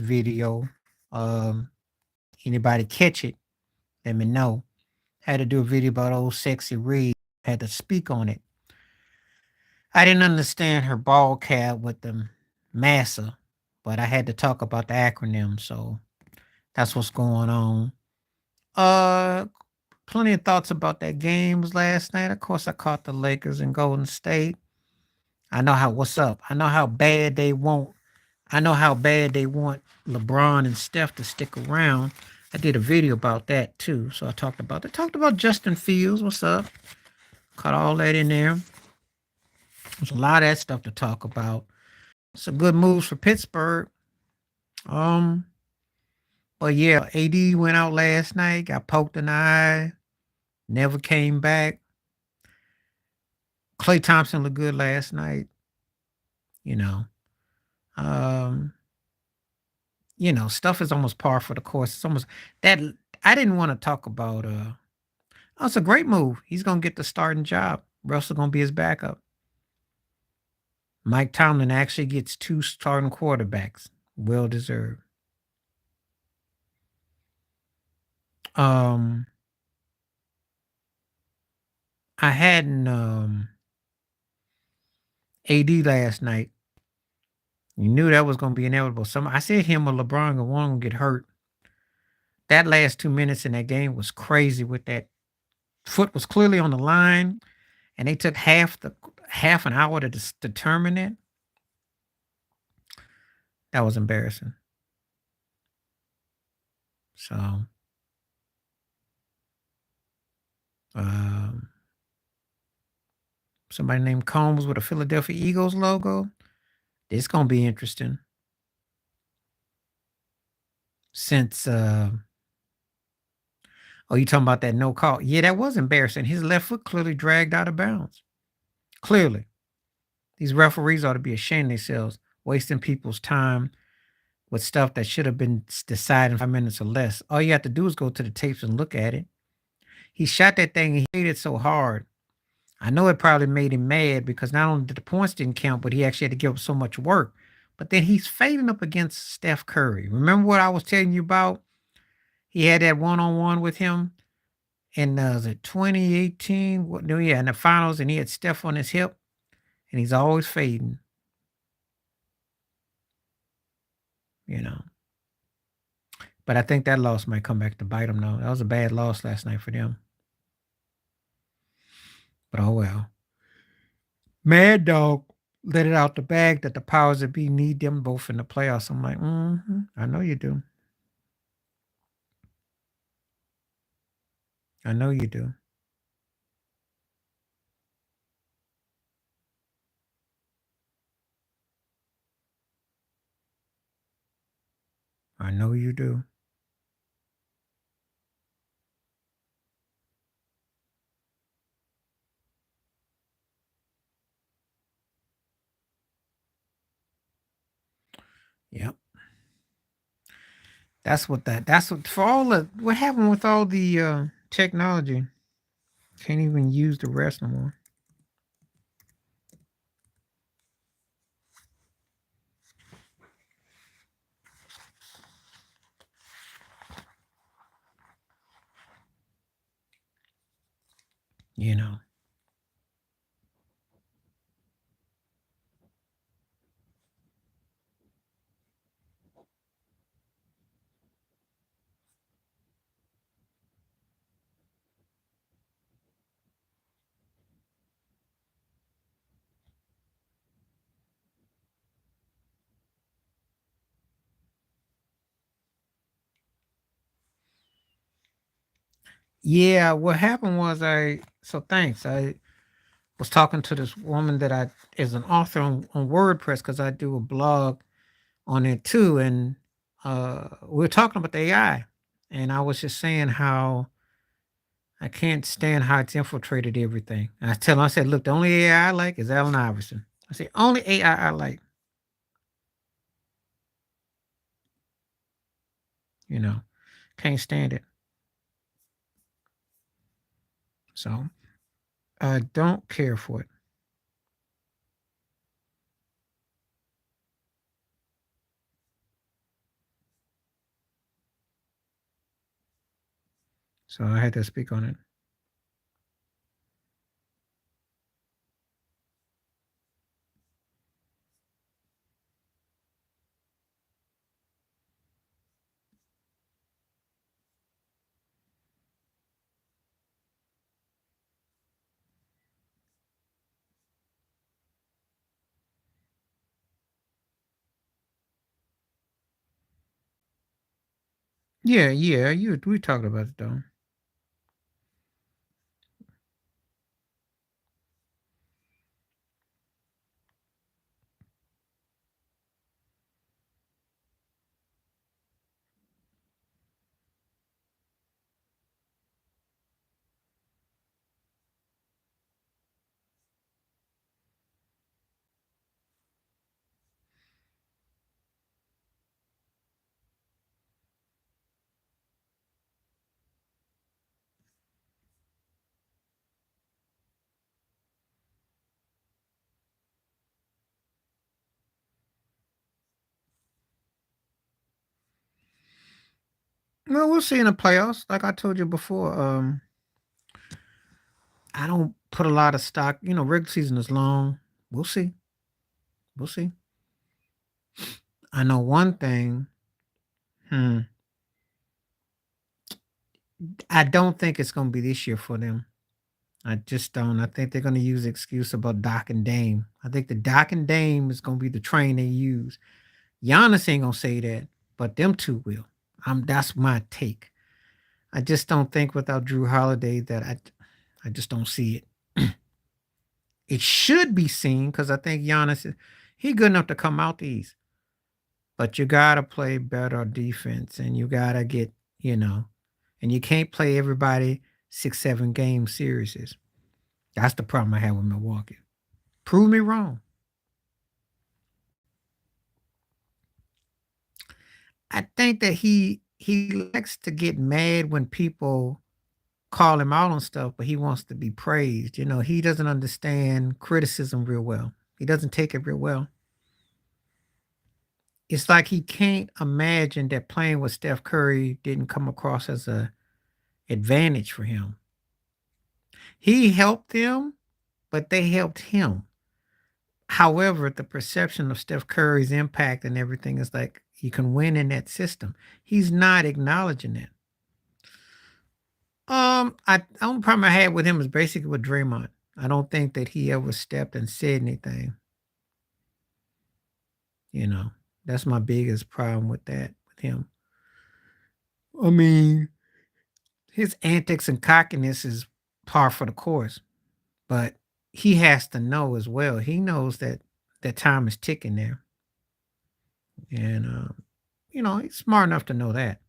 video. Anybody catch it? Let me know. Had to do a video about old sexy Reed. Had to speak on it. I didn't understand her ball cap with the massa, but I had to talk about the acronym, so that's what's going on. Uh Plenty of thoughts about that games last night. Of course, I caught the Lakers and Golden State. I know how what's up. I know how bad they want. I know how bad they want LeBron and Steph to stick around. I did a video about that too. So I talked about that. Talked about Justin Fields. What's up? Caught all that in there. There's a lot of that stuff to talk about. Some good moves for Pittsburgh. Um, but yeah, AD went out last night, got poked in the eye, never came back. Clay Thompson looked good last night. You know, um, stuff is almost par for the course. It's almost that I didn't want to talk about. Oh, it's a great move. He's gonna get the starting job. Russell gonna be his backup. Mike Tomlin actually gets 2 starting quarterbacks. Well deserved. Um, I hadn't AD last night. You knew that was gonna be inevitable. I said him or LeBron or one gonna get hurt. That last 2 minutes in that game was crazy. With that foot was clearly on the line, and they took half an hour to determine it. That was embarrassing. So, um, somebody named Combs with a Philadelphia Eagles logo. It's gonna be interesting. Since oh, you talking about that no call? Yeah, that was embarrassing. His left foot clearly dragged out of bounds. Clearly, these referees ought to be ashamed of themselves, wasting people's time with stuff that should have been decided in 5 minutes or less. All you have to do is go to the tapes and look at it. He shot that thing and he hit it so hard. I know it probably made him mad because not only did the points didn't count, but he actually had to give up so much work. But then he's fading up against Steph Curry. Remember what I was telling you about? He had that one-on-one with him in was it 2018? What? No, yeah, in the finals, and he had Steph on his hip, and he's always fading. You know. But I think that loss might come back to bite him, though. That was a bad loss last night for them. But oh well. Mad Dog let it out the bag that the powers that be need them both in the playoffs. I'm like, I know you do. I know you do. I know you do. Yep. That's what for all the what happened with all the technology. Can't even use the rest no more. You know. Yeah, what happened was thanks. I was talking to this woman that I is an author on WordPress because I do a blog on it too. And we were talking about the AI. And I was just saying how I can't stand how it's infiltrated everything. And I said, look, the only AI I like is Allen Iverson. I said, only AI I like, you know, can't stand it. So I don't care for it. So I had to speak on it. Yeah, yeah, we talked about it though. Well, we'll see in the playoffs. Like I told you before, I don't put a lot of stock. Regular season is long. We'll see. We'll see. I know one thing. Hmm. I don't think it's going to be this year for them. I just don't. I think they're going to use the excuse about Doc and Dame. I think the Doc and Dame is going to be the train they use. Giannis ain't going to say that, but them two will. That's my take. I just don't think without Drew Holiday that I just don't see it. It should be seen because I think Giannis he good enough to come out the East, but you gotta play better defense and you gotta get you know, and you can't play everybody 6 7 game series. That's the problem I have with Milwaukee. Prove me wrong. I think that he likes to get mad when people call him out on stuff, but he wants to be praised. He doesn't understand criticism real well. He doesn't take it real well. It's like he can't imagine that playing with Steph Curry didn't come across as a advantage for him. He helped them, but they helped him. However, the perception of Steph Curry's impact and everything is like you can win in that system. He's not acknowledging that. The only problem I had with him is basically with Draymond. I don't think that he ever stepped and said anything. You know, that's my biggest problem with that with him. I mean, his antics and cockiness is par for the course, but he has to know as well. He knows that time is ticking there, and he's smart enough to know that.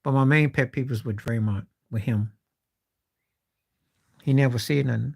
But my main pet peeve is with Draymond, with him. He never said nothing.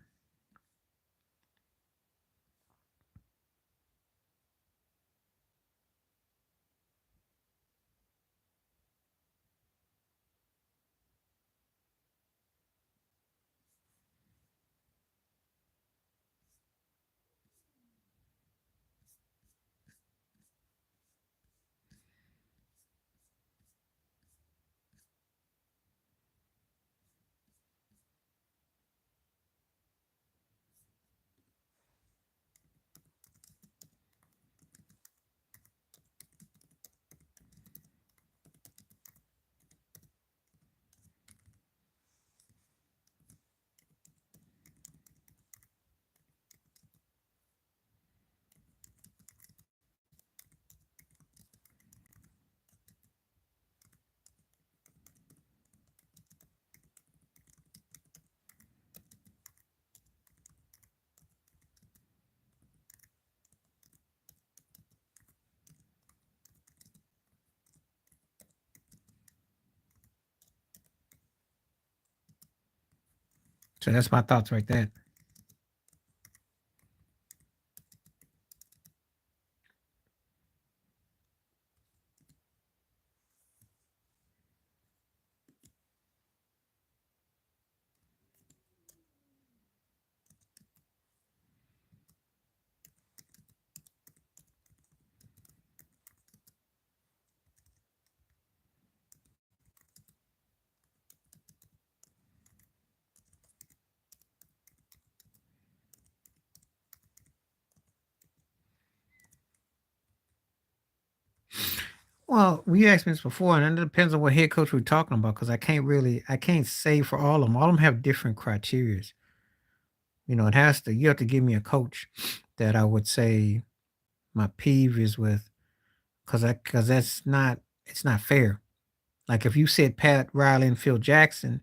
So that's my thoughts right there. Well, we asked me this before, and it depends on what head coach we're talking about because I can't say for all of them. All of them have different criterias. It has to, you have to give me a coach that I would say my peeve is with because it's not fair. Like if you said Pat Riley and Phil Jackson,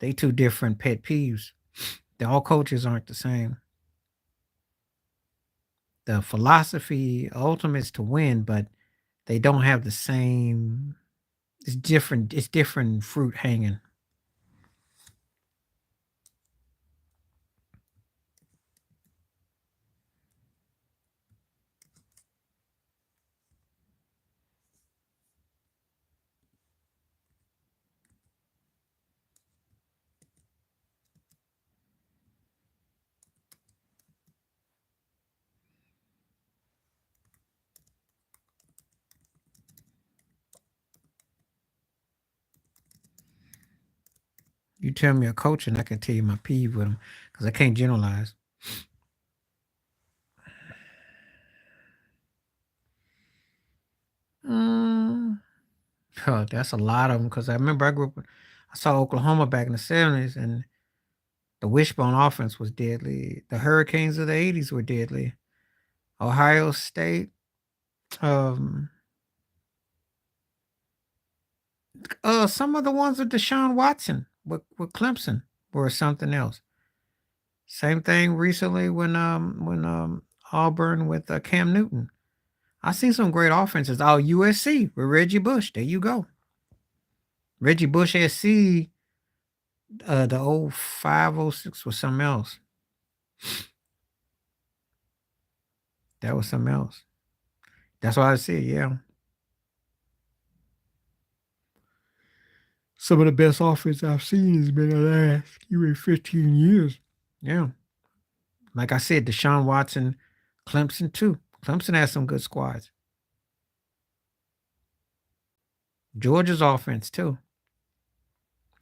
they two different pet peeves. All coaches aren't the same. The philosophy ultimate is to win, but they don't have the same. It's different. It's different fruit hanging. You tell me a coach, and I can tell you my peeve with them because I can't generalize. Mm, that's a lot of them because I remember I saw Oklahoma back in the '70s, and the wishbone offense was deadly. The Hurricanes of the '80s were deadly. Ohio State, um, some of the ones with Deshaun Watson with Clemson were something else. Same thing recently when Auburn with Cam Newton. I seen some great offenses. Oh, USC with Reggie Bush. There you go. Reggie Bush SC, the old 506 was something else. That was something else. That's what I said. Yeah. Some of the best offense I've seen has been the last even 15 years. Yeah. Like I said, Deshaun Watson, Clemson too. Clemson has some good squads. Georgia's offense too.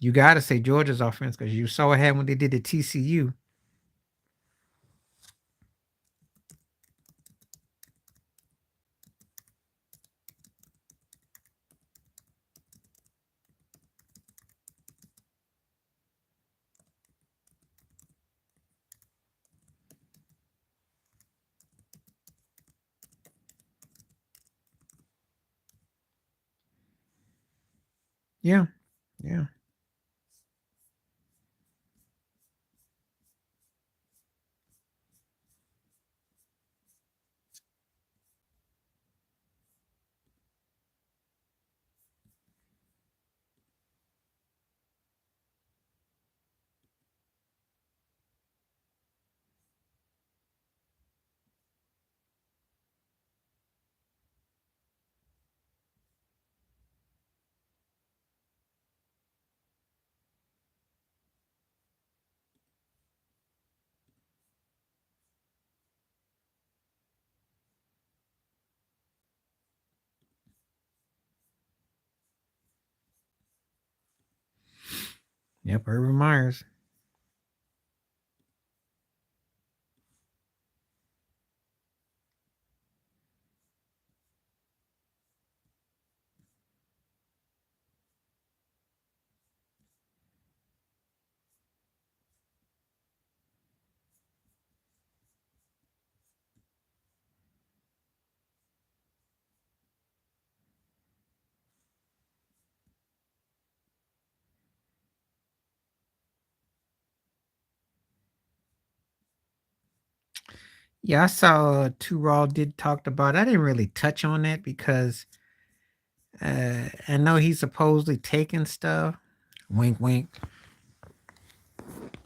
You got to say Georgia's offense because you saw what happened when they did the TCU. Yeah. Yeah. Yep. Urban Myers. Yeah, I saw Two Raw did talked about. I didn't really touch on that because I know he's supposedly taking stuff. Wink, wink.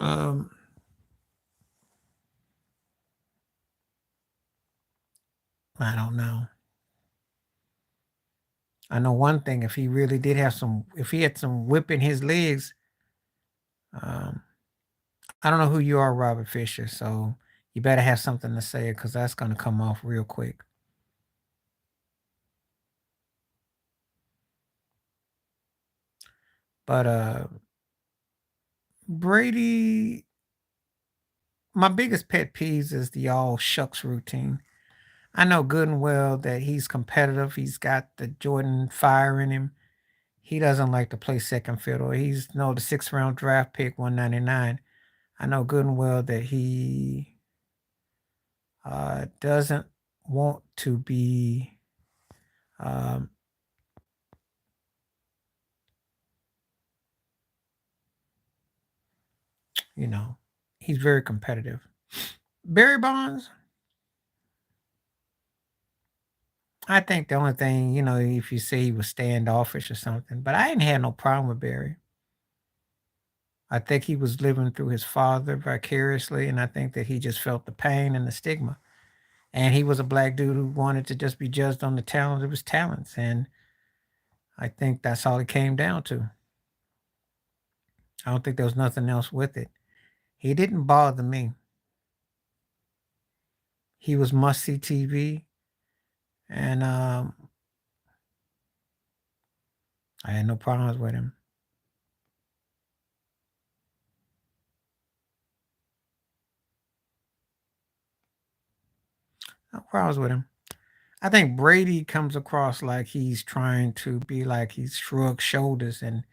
Um, I don't know. I know one thing: if he really did have some, if he had some whip in his legs, um, I don't know who you are, Robert Fisher. So you better have something to say because that's gonna come off real quick. But Brady, my biggest pet peeves is the all shucks routine. I know good and well that he's competitive. He's got the Jordan fire in him. He doesn't like to play second fiddle. He's the 6th round draft pick, 199. I know good and well that he doesn't want to be, um, you know, he's very competitive. Barry Bonds, I think the only thing, if you say he was standoffish or something, but I didn't have no problem with Barry. I think he was living through his father vicariously, and I think that he just felt the pain and the stigma. And he was a black dude who wanted to just be judged on the talent of his talents. And I think that's all it came down to. I don't think there was nothing else with it. He didn't bother me. He was must see TV. And I had no problems with him. No problems with him. I think Brady comes across like he's trying to be like he's shrugged shoulders, and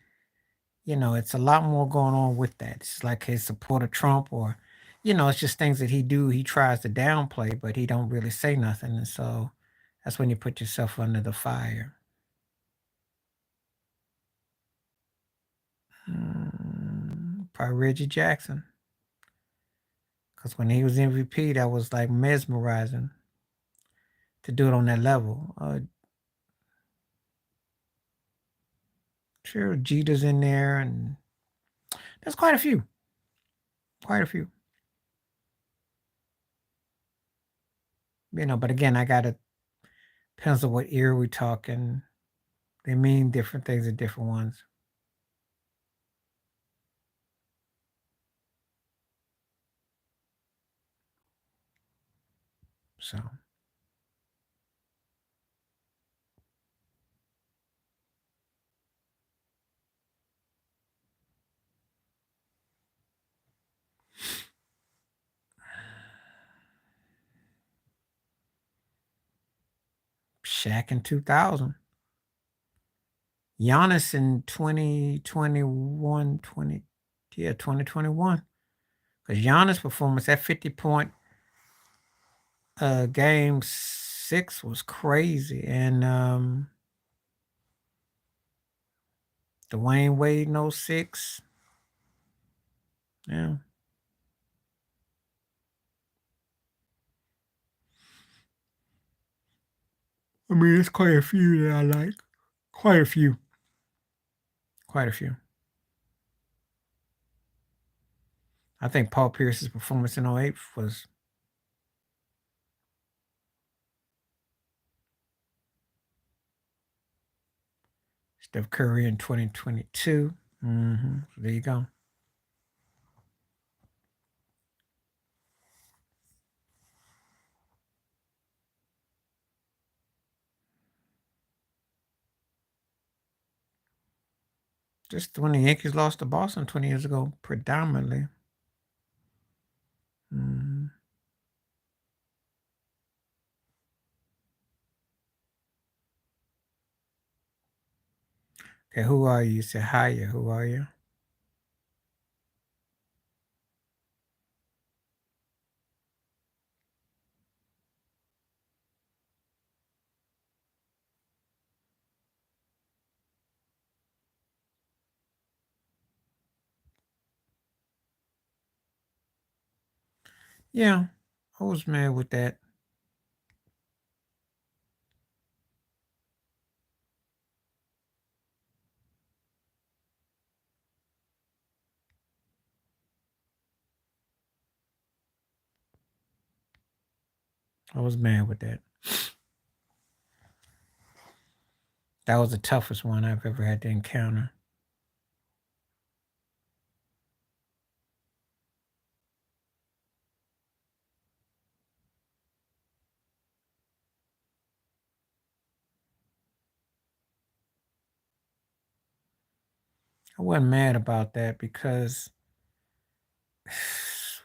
it's a lot more going on with that. It's like his support of Trump, or it's just things that he tries to downplay, but he don't really say nothing, and so that's when you put yourself under the fire. Probably Reggie Jackson, because when he was MVP, that was like mesmerizing to do it on that level. Sure, Jeter's in there, and there's quite a few. Quite a few. But again, I gotta depends on what era we talking. They mean different things in different ones. So Shaq in 2000. Giannis in 2021, 2021. Because Giannis' performance, that 50-point game 6 was crazy. And Dwayne Wade in '06. Yeah. I mean, there's quite a few that I like. Quite a few. Quite a few. I think Paul Pierce's performance in '08 was Steph Curry in 2022. There you go. Just when the Yankees lost to Boston 20 years ago, predominantly. Mhm. Okay, who are you? You said Haya. Who are you? Yeah, I was mad with that. I was mad with that. That was the toughest one I've ever had to encounter. I wasn't mad about that because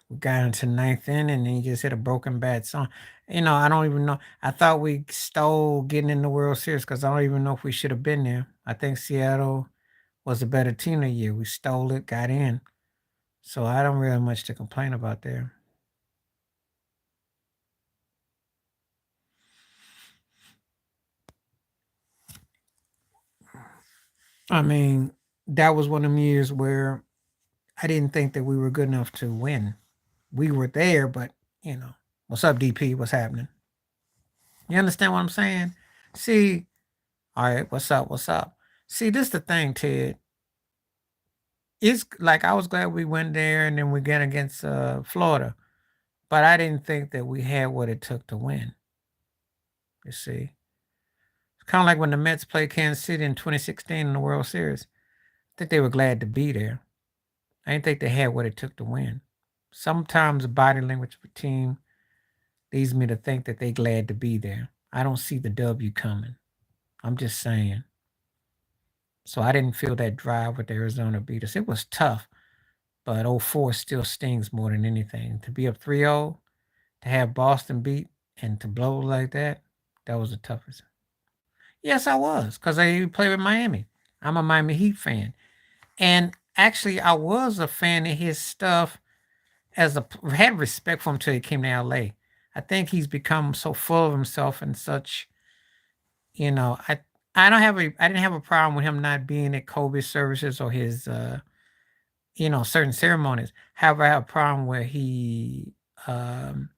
We got into ninth inning and he just hit a broken bat song. I don't even know. I thought we stole getting in the World Series because I don't even know if we should have been there. I think Seattle was a better team that year. We stole it, got in. So I don't really have much to complain about there. I mean, that was one of them years where I didn't think that we were good enough to win. We were there, but what's up, DP? What's happening? You understand what I'm saying? See, all right, what's up? What's up? See, this the thing, Ted. It's like I was glad we went there and then we get against Florida, but I didn't think that we had what it took to win. You see, it's kind of like when the Mets played Kansas City in 2016 in the World Series. I think they were glad to be there. I didn't think they had what it took to win. Sometimes the body language of a team leads me to think that they glad to be there. I don't see the W coming. I'm just saying. So I didn't feel that drive with Arizona beat us. It was tough, but '04 still stings more than anything. To be up 3-0, to have Boston beat, and to blow like that, that was the toughest. Yes, I was, because I play with Miami. I'm a Miami Heat fan. And actually, I was a fan of his stuff had respect for him till he came to LA. I think he's become so full of himself and such, you know, I I didn't have a problem with him not being at Kobe's services or his certain ceremonies. However, I have a problem where um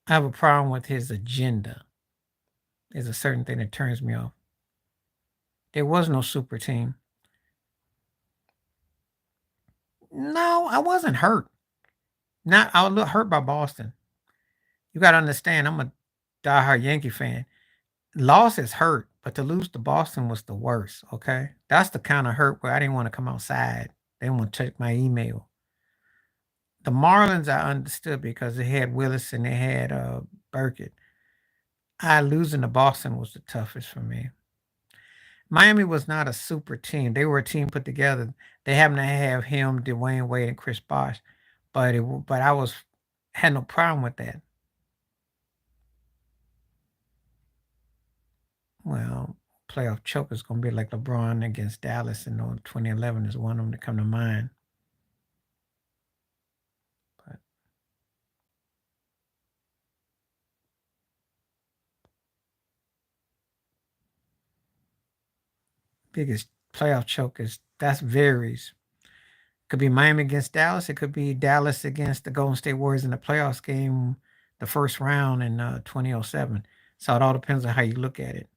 I have a problem with his agenda. Is a certain thing that turns me off. There was no super team. No, I wasn't hurt. Not I was a little hurt by Boston. You gotta understand, I'm a diehard Yankee fan. Loss is hurt, but to lose to Boston was the worst, okay? That's the kind of hurt where I didn't wanna come outside. They didn't wanna check my email. The Marlins, I understood because they had Willis and they had, Burkett. Losing to Boston was the toughest for me. Miami was not a super team. They were a team put together. They happened to have him, Dwayne Wade, and Chris Bosh, but I had no problem with that. Well, playoff choke is gonna be like LeBron against Dallas in 2011 is one of them that come to mind. But biggest playoff choke is that varies. Could be Miami against Dallas. It could be Dallas against the Golden State Warriors in the playoffs game, the first round in 2007. So it all depends on how you look at it.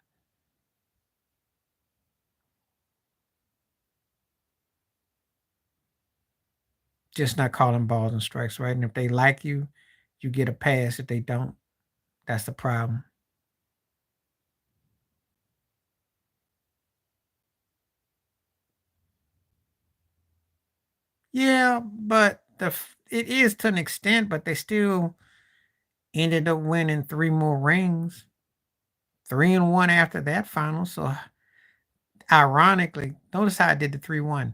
Just not calling balls and strikes, right? And if they like you, you get a pass. If they don't, that's the problem. Yeah, but it is to an extent, but they still ended up winning three more rings, 3-1 after that final. So ironically, notice how I did the 3-1.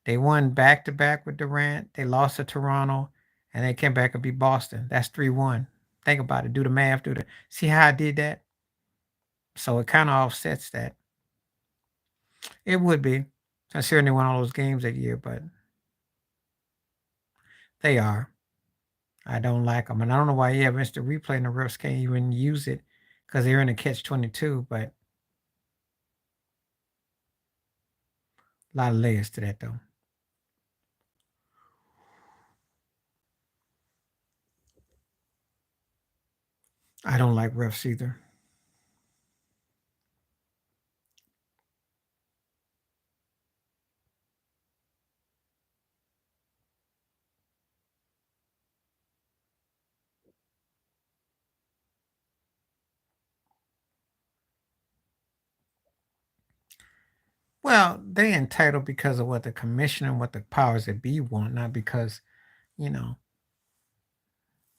They won back to back with Durant. They lost to Toronto, and they came back and beat Boston. That's 3-1. Think about it. Do the math. See how I did that. So it kind of offsets that. It would be, considering they won all those games that year, but they are. I don't like them, and I don't know why you have instant replay and the refs can't even use it because they're in a catch 22. But a lot of layers to that, though. I don't like refs either. Well, they entitled because of what the commissioner and what the powers that be want, not because you know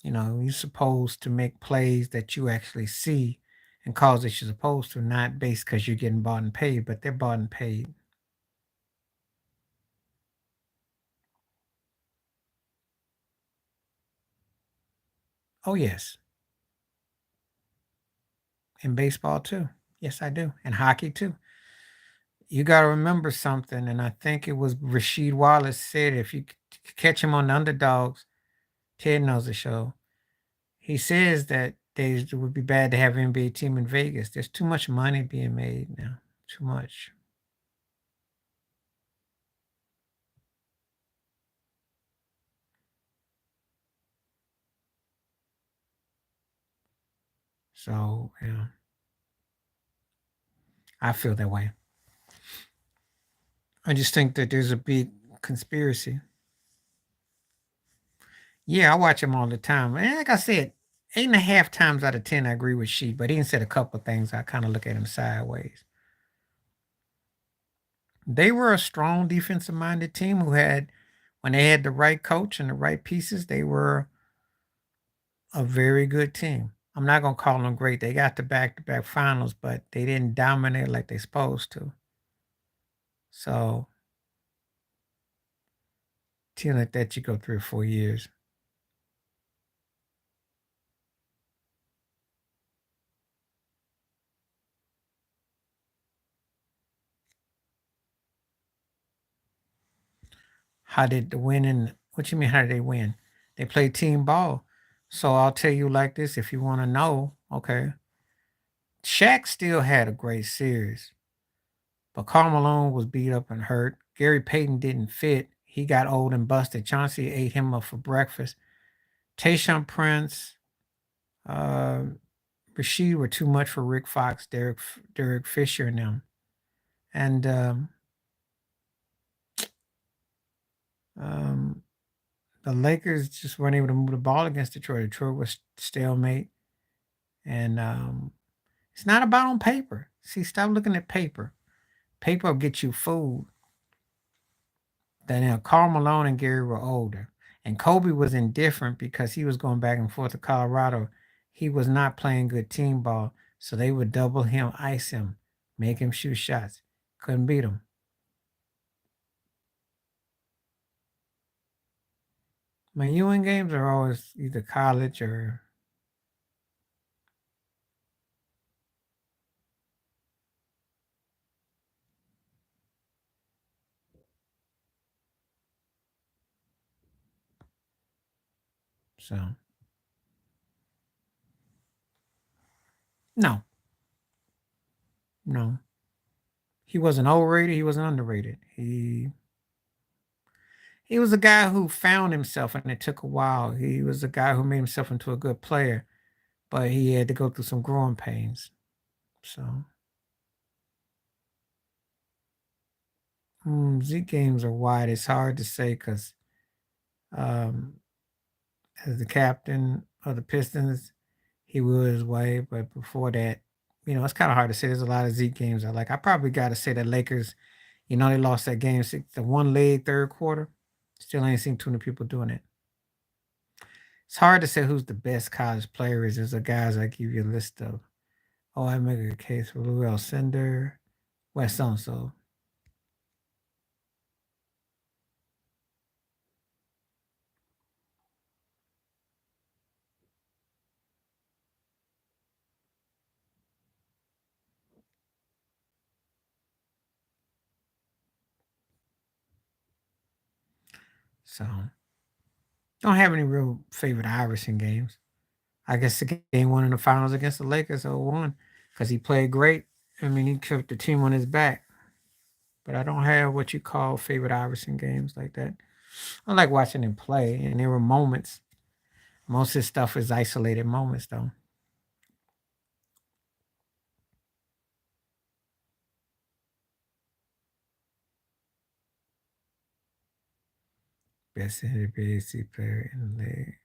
you're supposed to make plays that you actually see and calls that you're supposed to, not based because you're getting bought and paid, but they're bought and paid. Oh, yes. In baseball too. Yes, I do. And hockey too. You got to remember something, and I think it was Rasheed Wallace said if you catch him on the underdogs, Ted knows the show. He says that it would be bad to have an NBA team in Vegas. There's too much money being made now. Too much. So, yeah, I feel that way. I just think that there's a big conspiracy. Yeah, I watch him all the time. And like I said, 8.5 times out of 10, I agree with Sheet, but he said a couple of things. I kind of look at him sideways. They were a strong defensive minded team who had, when they had the right coach and the right pieces, they were a very good team. I'm not going to call them great. They got the back to back finals, but they didn't dominate like they supposed to. So, team like that, you go 3 or 4 years. How did the winning? What you mean? How did they win? They played team ball. So I'll tell you like this: if you want to know, okay, Shaq still had a great series, but Karl Malone was beat up and hurt. Gary Payton didn't fit. He got old and busted. Chauncey ate him up for breakfast. Tayshaun Prince, uh, Rasheed were too much for Rick Fox, Derek Fisher, and them. And um, the Lakers just weren't able to move the ball against Detroit. Detroit was stalemate. And it's not about on paper. See, stop looking at paper. Paper will get you fooled. Then Karl Malone and Gary were older. And Kobe was indifferent because he was going back and forth to Colorado. He was not playing good team ball. So they would double him, ice him, make him shoot shots. Couldn't beat him. My Ewing games are always either college or so. No, no. He wasn't overrated. He wasn't underrated. He was a guy who found himself, and it took a while. He was a guy who made himself into a good player, but he had to go through some growing pains. So, Z games are wide. It's hard to say because, um, as the captain of the Pistons, he was his way. But before that, it's kind of hard to say. There's a lot of Z games I like. I probably got to say that Lakers, they lost that game six, the one leg third quarter. Still ain't seen too many people doing it. It's hard to say who's the best college player is. There's a guys I give you a list of. Oh, I make a case for Lou Alcindor, West so and so. So don't have any real favorite Iverson games. I guess the game one in the finals against the Lakers 0-1 because he played great. I mean, he kept the team on his back. But I don't have what you call favorite Iverson games like that. I like watching him play, and there were moments. Most of his stuff is isolated moments, though. Best NBA player in the league.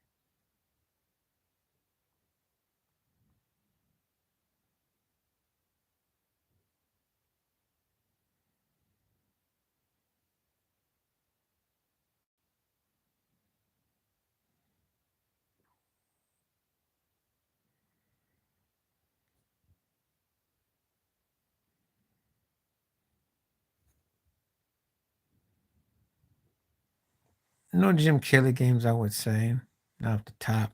No Jim Kelly games, I would say, off the top.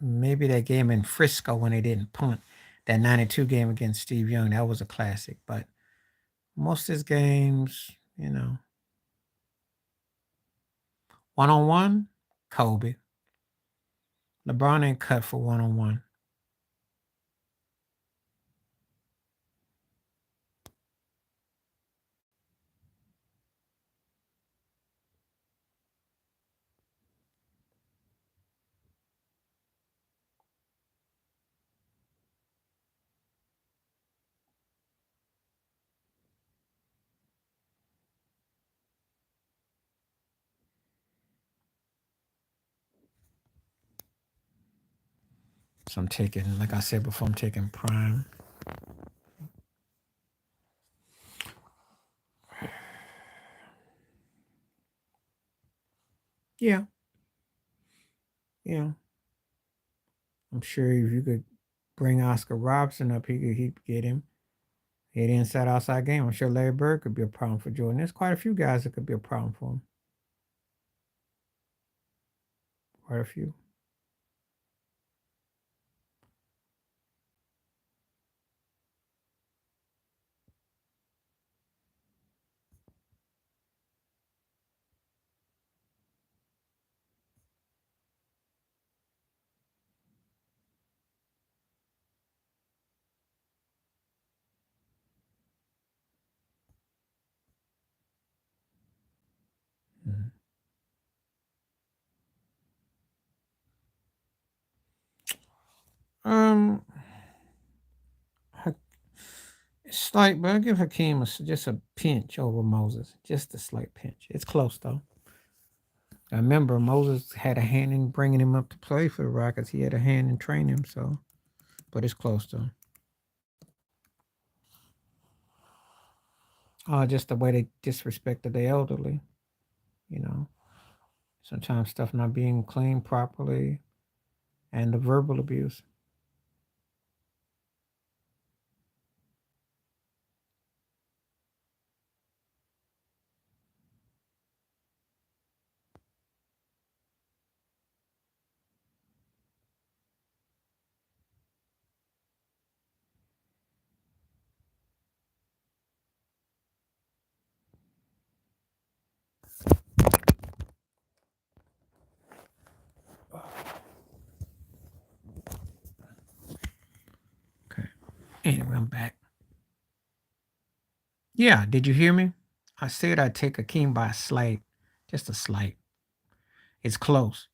Maybe that game in Frisco when they didn't punt. That 92 game against Steve Young, that was a classic. But most of his games, one on one, Kobe. LeBron ain't cut for one on one. So I'm taking, like I said before, I'm taking prime. Yeah, yeah. I'm sure if you could bring Oscar Robertson up, he'd get him. He had inside outside game. I'm sure Larry Bird could be a problem for Jordan. There's quite a few guys that could be a problem for him. Quite a few. Mhm. Um, it's slight, but I give Hakeem just a pinch over Moses. Just a slight pinch. It's close though. I remember Moses had a hand in bringing him up to play for the Rockets. He had a hand in training him, so but it's close though. Just the way they disrespected the elderly, you know. Sometimes stuff not being cleaned properly and the verbal abuse. Okay. Anyway, I'm back. Yeah, did you hear me? I said I'd take Akeem by a slight, just a slight. It's close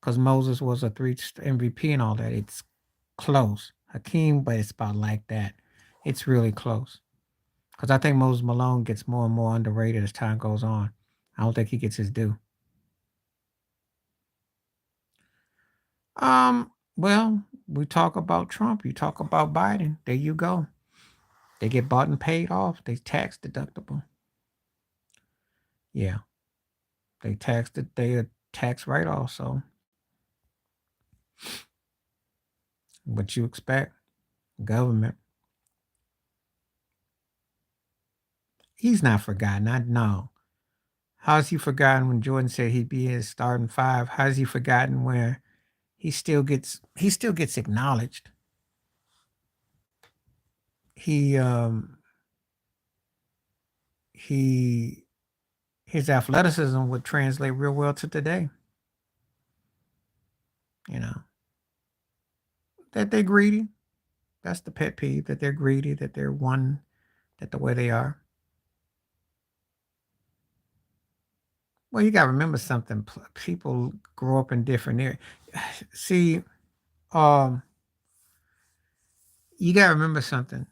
because Moses was a three MVP and all that. It's close. Hakeem, but it's about like that. It's really close because I think Moses Malone gets more and more underrated as time goes on. I don't think he gets his due. Well, we talk about Trump. You talk about Biden. There you go. They get bought and paid off. They tax deductible. Yeah, they taxed it. They a tax write off. So what you expect? Government. He's not forgotten. I know. How's he forgotten when Jordan said he'd be his starting five? How's he forgotten where he still gets acknowledged? He he his athleticism would translate real well to today. You know that they're greedy. That's the pet peeve, that they're greedy, that they're one, that the way they are. Well, you got to remember something. People grow up in different areas. See, um, you got to remember something.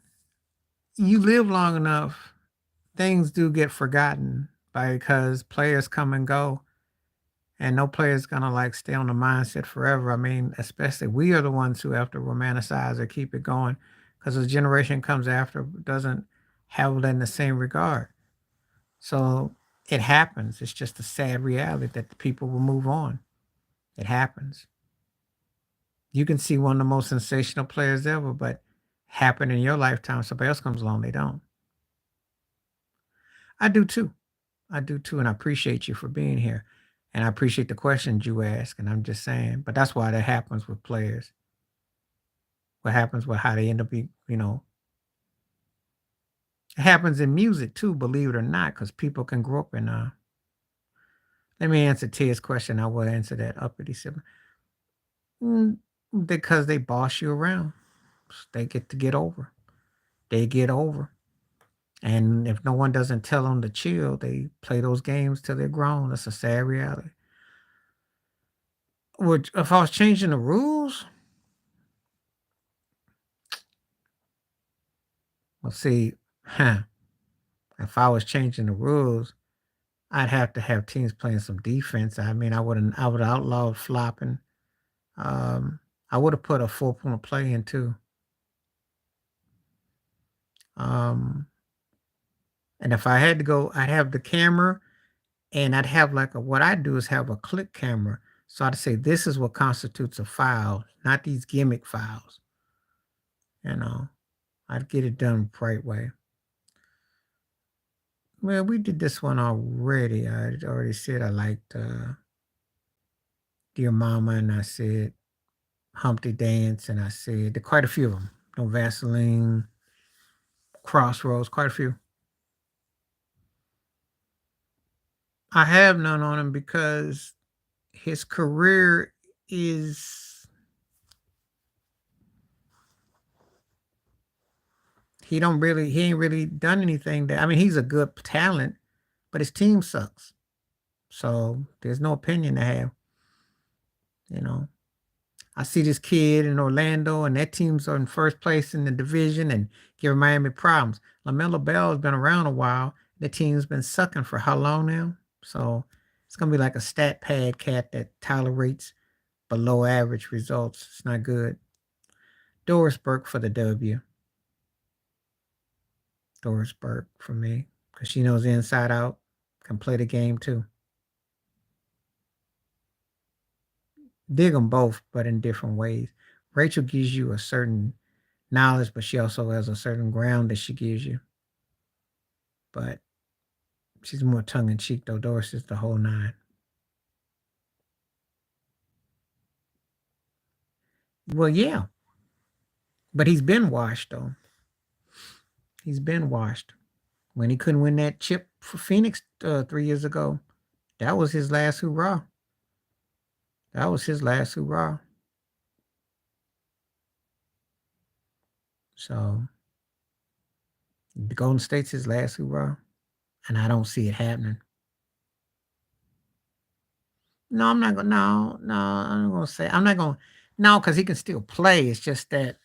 You live long enough, things do get forgotten because players come and go, and no player's gonna like stay on the mindset forever. I mean, especially we are the ones who have to romanticize or keep it going because the generation comes after doesn't have it in the same regard. So it happens. It's just a sad reality that the people will move on. It happens. You can see one of the most sensational players ever, but happen in your lifetime, somebody else comes along, they don't. I do too. I do too, and I appreciate you for being here. And I appreciate the questions you ask, and I'm just saying, but that's why that happens with players. What happens with how they end up being, it happens in music too, believe it or not, because people can grow up in let me answer Ted's question. I will answer that uppity sibling. Mm, because they boss you around. They get to get over. They get over. And if no one doesn't tell them to chill, they play those games till they're grown. That's a sad reality. Which, if I was changing the rules, well, see, if I was changing the rules, I'd have to have teams playing some defense. I mean, I would outlaw flopping. Um, I would have put a 4-point play in too. Um, and if I had to go, I'd have the camera, and I'd have like what I do is have a click camera. So I'd say this is what constitutes a foul, not these gimmick fouls. You know, I'd get it done the right way. Well, we did this one already. I already said I liked Dear Mama, and I said Humpty Dance, and I said quite a few of them. No Vaseline, Crossroads, quite a few. I have none on him because his career is he ain't really done anything that, I mean, he's a good talent, but his team sucks. So there's no opinion to have, you know. I see this kid in Orlando, and that team's in first place in the division and giving Miami problems. LaMelo Ball has been around a while. The team's been sucking for how long now? So it's gonna be like a stat pad cat that tolerates below average results. It's not good. Doris Burke for the W. Doris Burke for me, because she knows inside out, can play the game too. Dig them both, but in different ways. Rachel gives you a certain knowledge, but she also has a certain ground that she gives you. But she's more tongue in cheek, though. Doris is the whole nine. Well, yeah, but he's been washed, though. He's been washed. When he couldn't win that chip for Phoenix 3 years ago, that was his last hurrah. That was his last hurrah. So the Golden State's his last hurrah, and I don't see it happening. No, I'm not gonna. No, I'm gonna say I'm not gonna. No, because he can still play. It's just that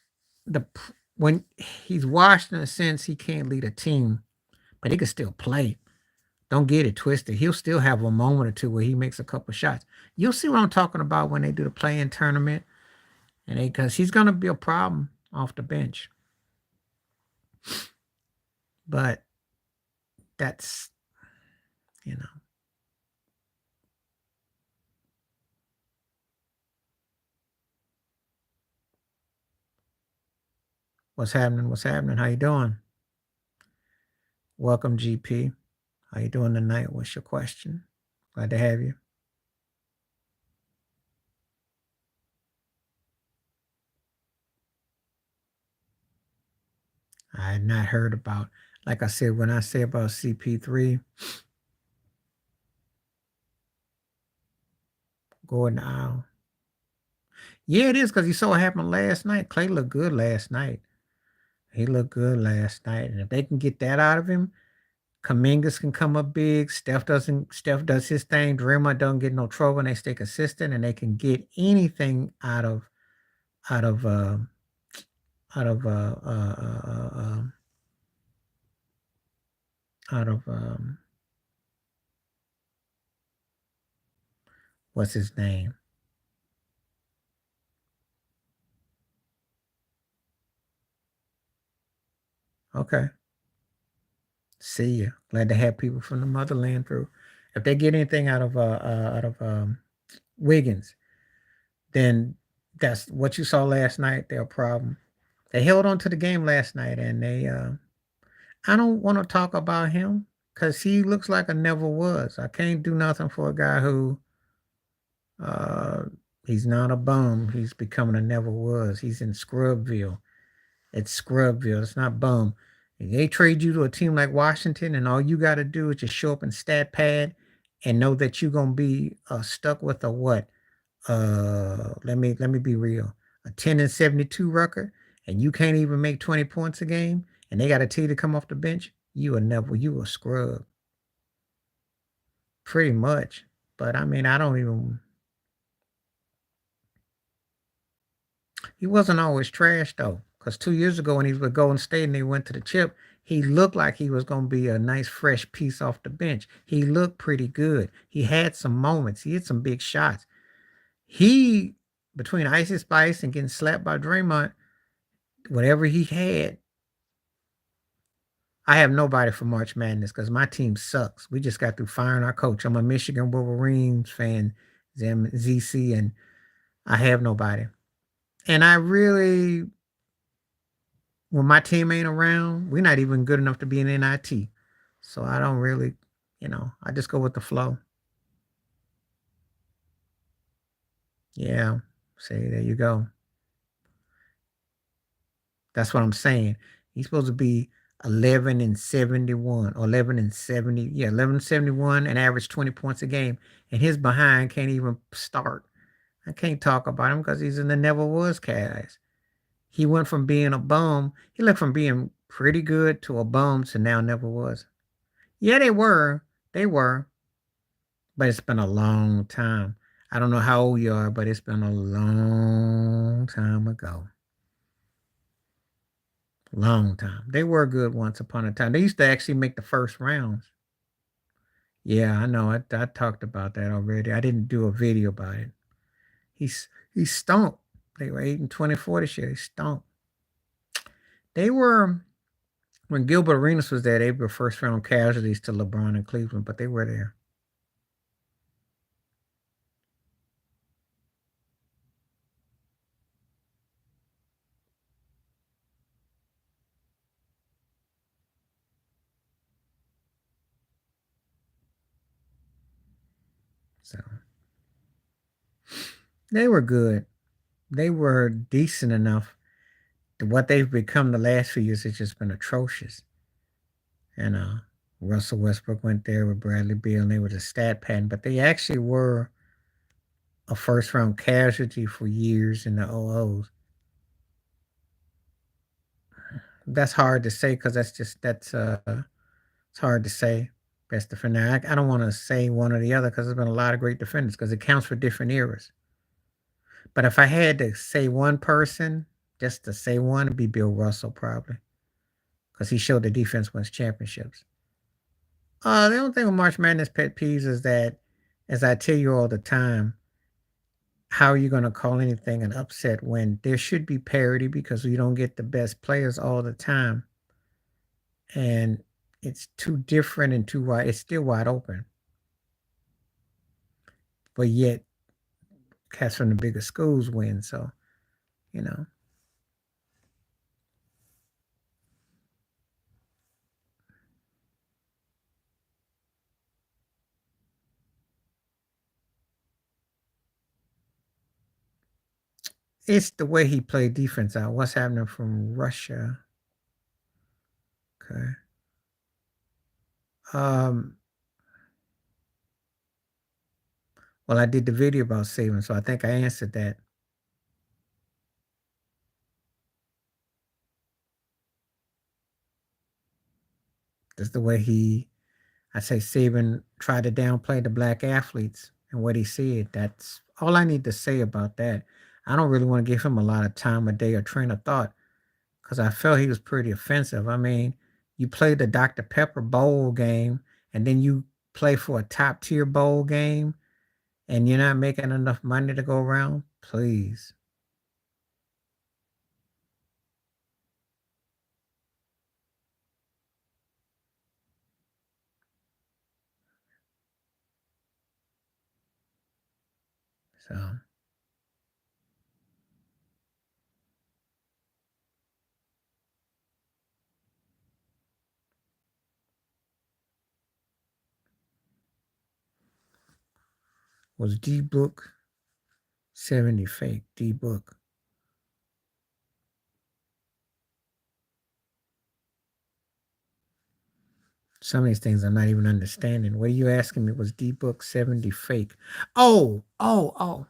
when he's washed in a sense, he can't lead a team, but he can still play. Don't get it twisted. He'll still have a moment or two where he makes a couple shots. You'll see what I'm talking about when they do the play-in tournament, and because he's gonna be a problem off the bench. But that's you know what's happening. What's happening? How you doing? Welcome, GP. How you doing tonight? What's your question? Glad to have you. I had not heard about, like I said, when I say about CP3, Gordon Isle. Yeah, it is because you saw what happened last night. Clay looked good last night. He looked good last night. And if they can get that out of him, Kamingas can come up big. Steph does his thing. Draymond don't get no trouble and they stay consistent and they can get anything out of out of out of what's his name? Okay. See you. Glad to have people from the motherland through. If they get anything out of Wiggins, then that's what you saw last night. They're a problem. They held on to the game last night, and they. I don't want to talk about him because he looks like a never was. I can't do nothing for a guy who Uh, he's not a bum. He's becoming a never was. He's in Scrubville. It's Scrubville. It's not bum. If they trade you to a team like Washington, and all you got to do is just show up in stat pad and know that you're gonna be stuck with a what? Let me be real. A 10-72 record, and you can't even make 20 points a game, and they got a T to come off the bench. You a scrub, pretty much. But I mean, I don't even. He wasn't always trash though, because 2 years ago when he was with Golden State and they went to the chip, he looked like he was going to be a nice fresh piece off the bench. He looked pretty good. He had some moments. He had some big shots. He between Icy Spice and getting slapped by Draymond, whatever he had, I have nobody for March Madness because my team sucks. We just got through firing our coach. I'm a Michigan Wolverines fan, ZC, and I have nobody. And I really, when my team ain't around, we're not even good enough to be in NIT. So I don't really, I just go with the flow. Yeah. See, there you go. That's what I'm saying. He's supposed to be 11-71 or 11-70. Yeah, 11-71 and average 20 points a game. And his behind can't even start. I can't talk about him because he's in the never was cast. He went from being a bum. He went from being pretty good to a bum to now never was. Yeah, they were. They were. But it's been a long time. I don't know how old you are, but it's been a long time ago. Long time. They were good once upon a time. They used to actually make the first rounds. Yeah, I know. I talked about that already. I didn't do a video about it. He stunk. They were 8-24 this year. They stunk. They were when Gilbert Arenas was there. They were first round casualties to LeBron and Cleveland, but they were there. So they were good. They were decent enough. What they've become the last few years has just been atrocious. And Russell Westbrook went there with Bradley Beal, and they were the stat pattern, but they actually were a first round casualty for years in the OOs. That's hard to say because that's it's hard to say. Best defender. I don't want to say one or the other because there's been a lot of great defenders because it counts for different eras. But if I had to say one person, just to say one, it'd be Bill Russell probably because he showed the defense wins championships. The only thing with March Madness pet peeves is that, as I tell you all the time, how are you going to call anything an upset when there should be parity because you don't get the best players all the time, and it's too different and too wide. It's still wide open, but yet cats from the bigger schools win. So you know, it's the way he played defense out. What's happening from Russia? Okay. Um. Well, I did the video about saving, so I think I answered that. That's the way I say Saban tried to downplay the black athletes and what he said. That's all I need to say about that. I don't really want to give him a lot of time a day or train of thought because I felt he was pretty offensive. I mean, you play the Dr. Pepper bowl game and then you play for a top tier bowl game and you're not making enough money to go around. Please. So was D Book 70 fake D-Book. Some of these things I'm not even understanding. What are you asking me? Was D-Book 70 fake? Oh. No,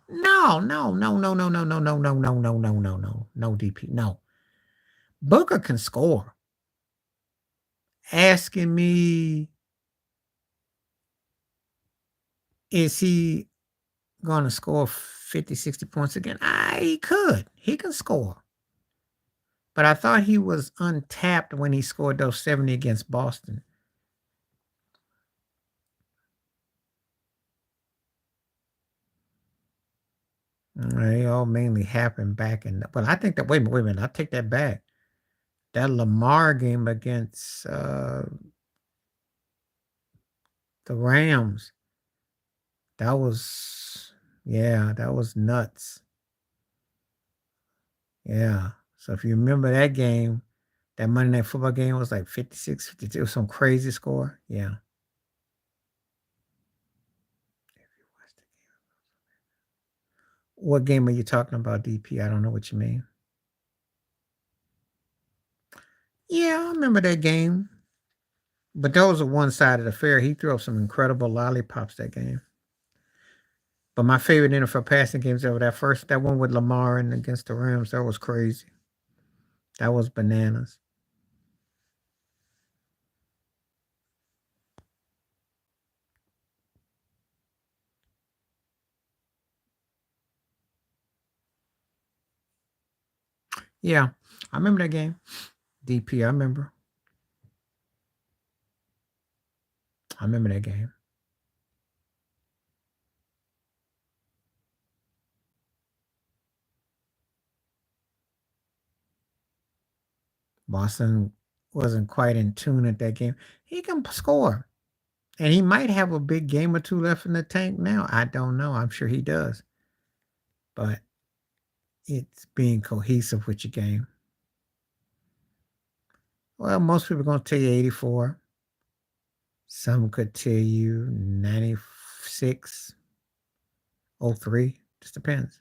DP. No. Booker can score. Asking me, is he going to score 50, 60 points again? He could. He can score. But I thought he was untapped when he scored those 70 against Boston. They all mainly happened back in. Well, I think that. Wait a minute. I take that back. That Lamar game against the Rams. That was, yeah, that was nuts. Yeah. So if you remember that game, that Monday Night Football game was like 56, 52, some crazy score. Yeah. What game are you talking about, DP? I don't know what you mean. Yeah, I remember that game. But that was a one-sided affair. He threw up some incredible lollipops that game. But my favorite NFL passing games ever, that one with Lamar and against the Rams, that was crazy. That was bananas. Yeah, I remember that game. DP, I remember. I remember that game. Boston wasn't quite in tune at that game. He can score. And he might have a big game or two left in the tank now. I don't know. I'm sure he does. But it's being cohesive with your game. Well, most people are going to tell you 84. Some could tell you 96, 03. Just depends.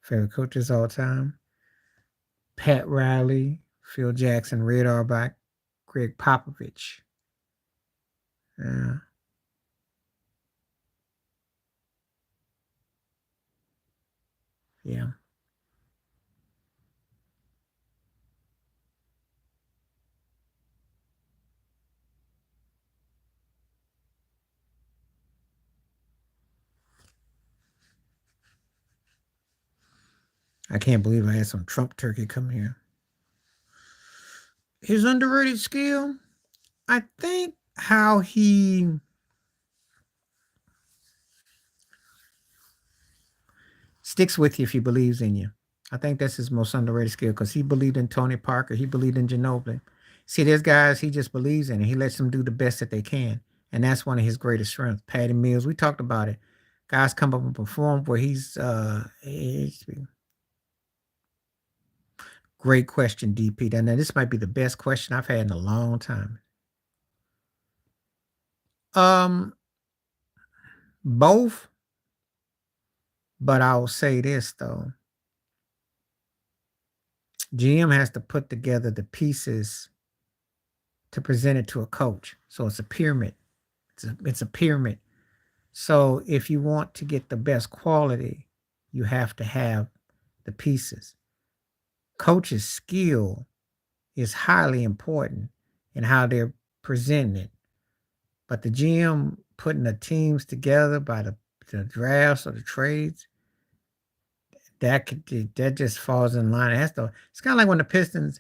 Favorite coaches all time? Pat Riley, Phil Jackson, Red Auerbach, Greg Popovich. Yeah. Yeah. I can't believe I had some Trump turkey come here. His underrated skill, I think how he sticks with you if he believes in you. I think that's his most underrated skill because he believed in Tony Parker. He believed in Ginobili. See, there's guys he just believes in and he lets them do the best that they can. And that's one of his greatest strengths. Patty Mills, we talked about it. Guys come up and perform where he's great question, DP. Now this might be the best question I've had in a long time. Um, both, but I'll say this though. GM has to put together the pieces to present it to a coach. So it's a pyramid. It's a pyramid. So if you want to get the best quality, you have to have the pieces. Coach's skill is highly important in how they're presenting it. But the GM putting the teams together by the drafts or the trades, that just falls in line. It's kind of like when the Pistons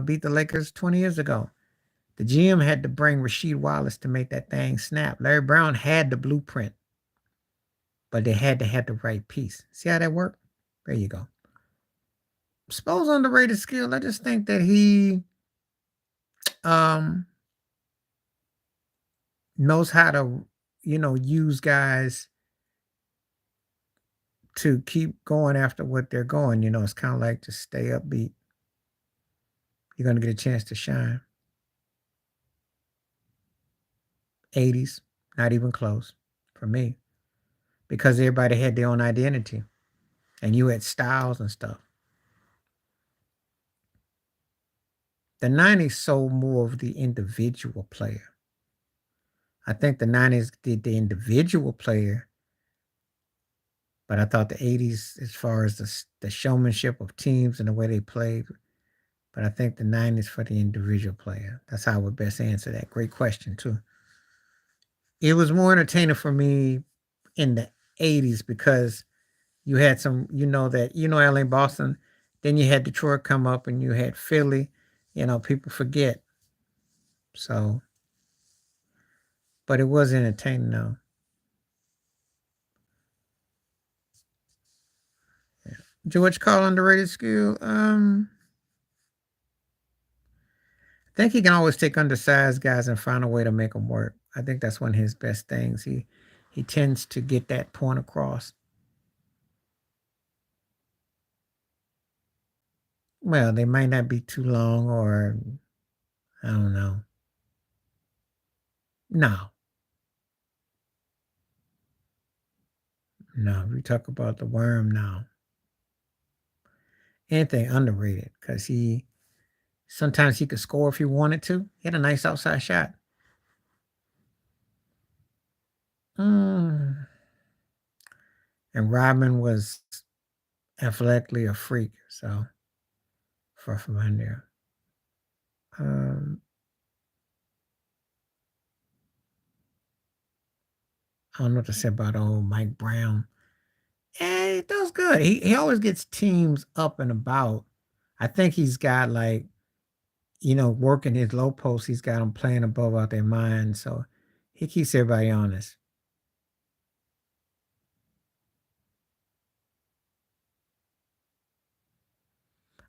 beat the Lakers 20 years ago. The GM had to bring Rasheed Wallace to make that thing snap. Larry Brown had the blueprint, but they had to have the right piece. See how that worked? There you go. Suppose underrated skill. I just think that he um knows how to, use guys to keep going after what they're going. It's kind of like just stay upbeat. You're gonna get a chance to shine. 80s, not even close. for me because everybody had their own identity and you had styles and stuff. The 90s sold more of the individual player. I think the 90s did the individual player, but I thought the 80s, as far as the showmanship of teams and the way they played, but I think the 90s for the individual player. That's how I would best answer that. Great question, too. It was more entertaining for me in the 80s because you had some, LA, Boston, then you had Detroit come up and you had Philly. People forget. So, but it was entertaining though. Yeah. George Carl underrated skill. I think he can always take undersized guys and find a way to make them work. I think that's one of his best things. He tends to get that point across. Well, they might not be too long, or I don't know. No, no. We talk about the worm now. Anything underrated because he sometimes he could score if he wanted to. He had a nice outside shot. Mm. And Rodman was athletically a freak, so far from there. Um, I don't know what to say about old Mike Brown. He does good. He always gets teams up and about. I think he's got like, working his low post. He's got them playing above out their mind. So he keeps everybody honest.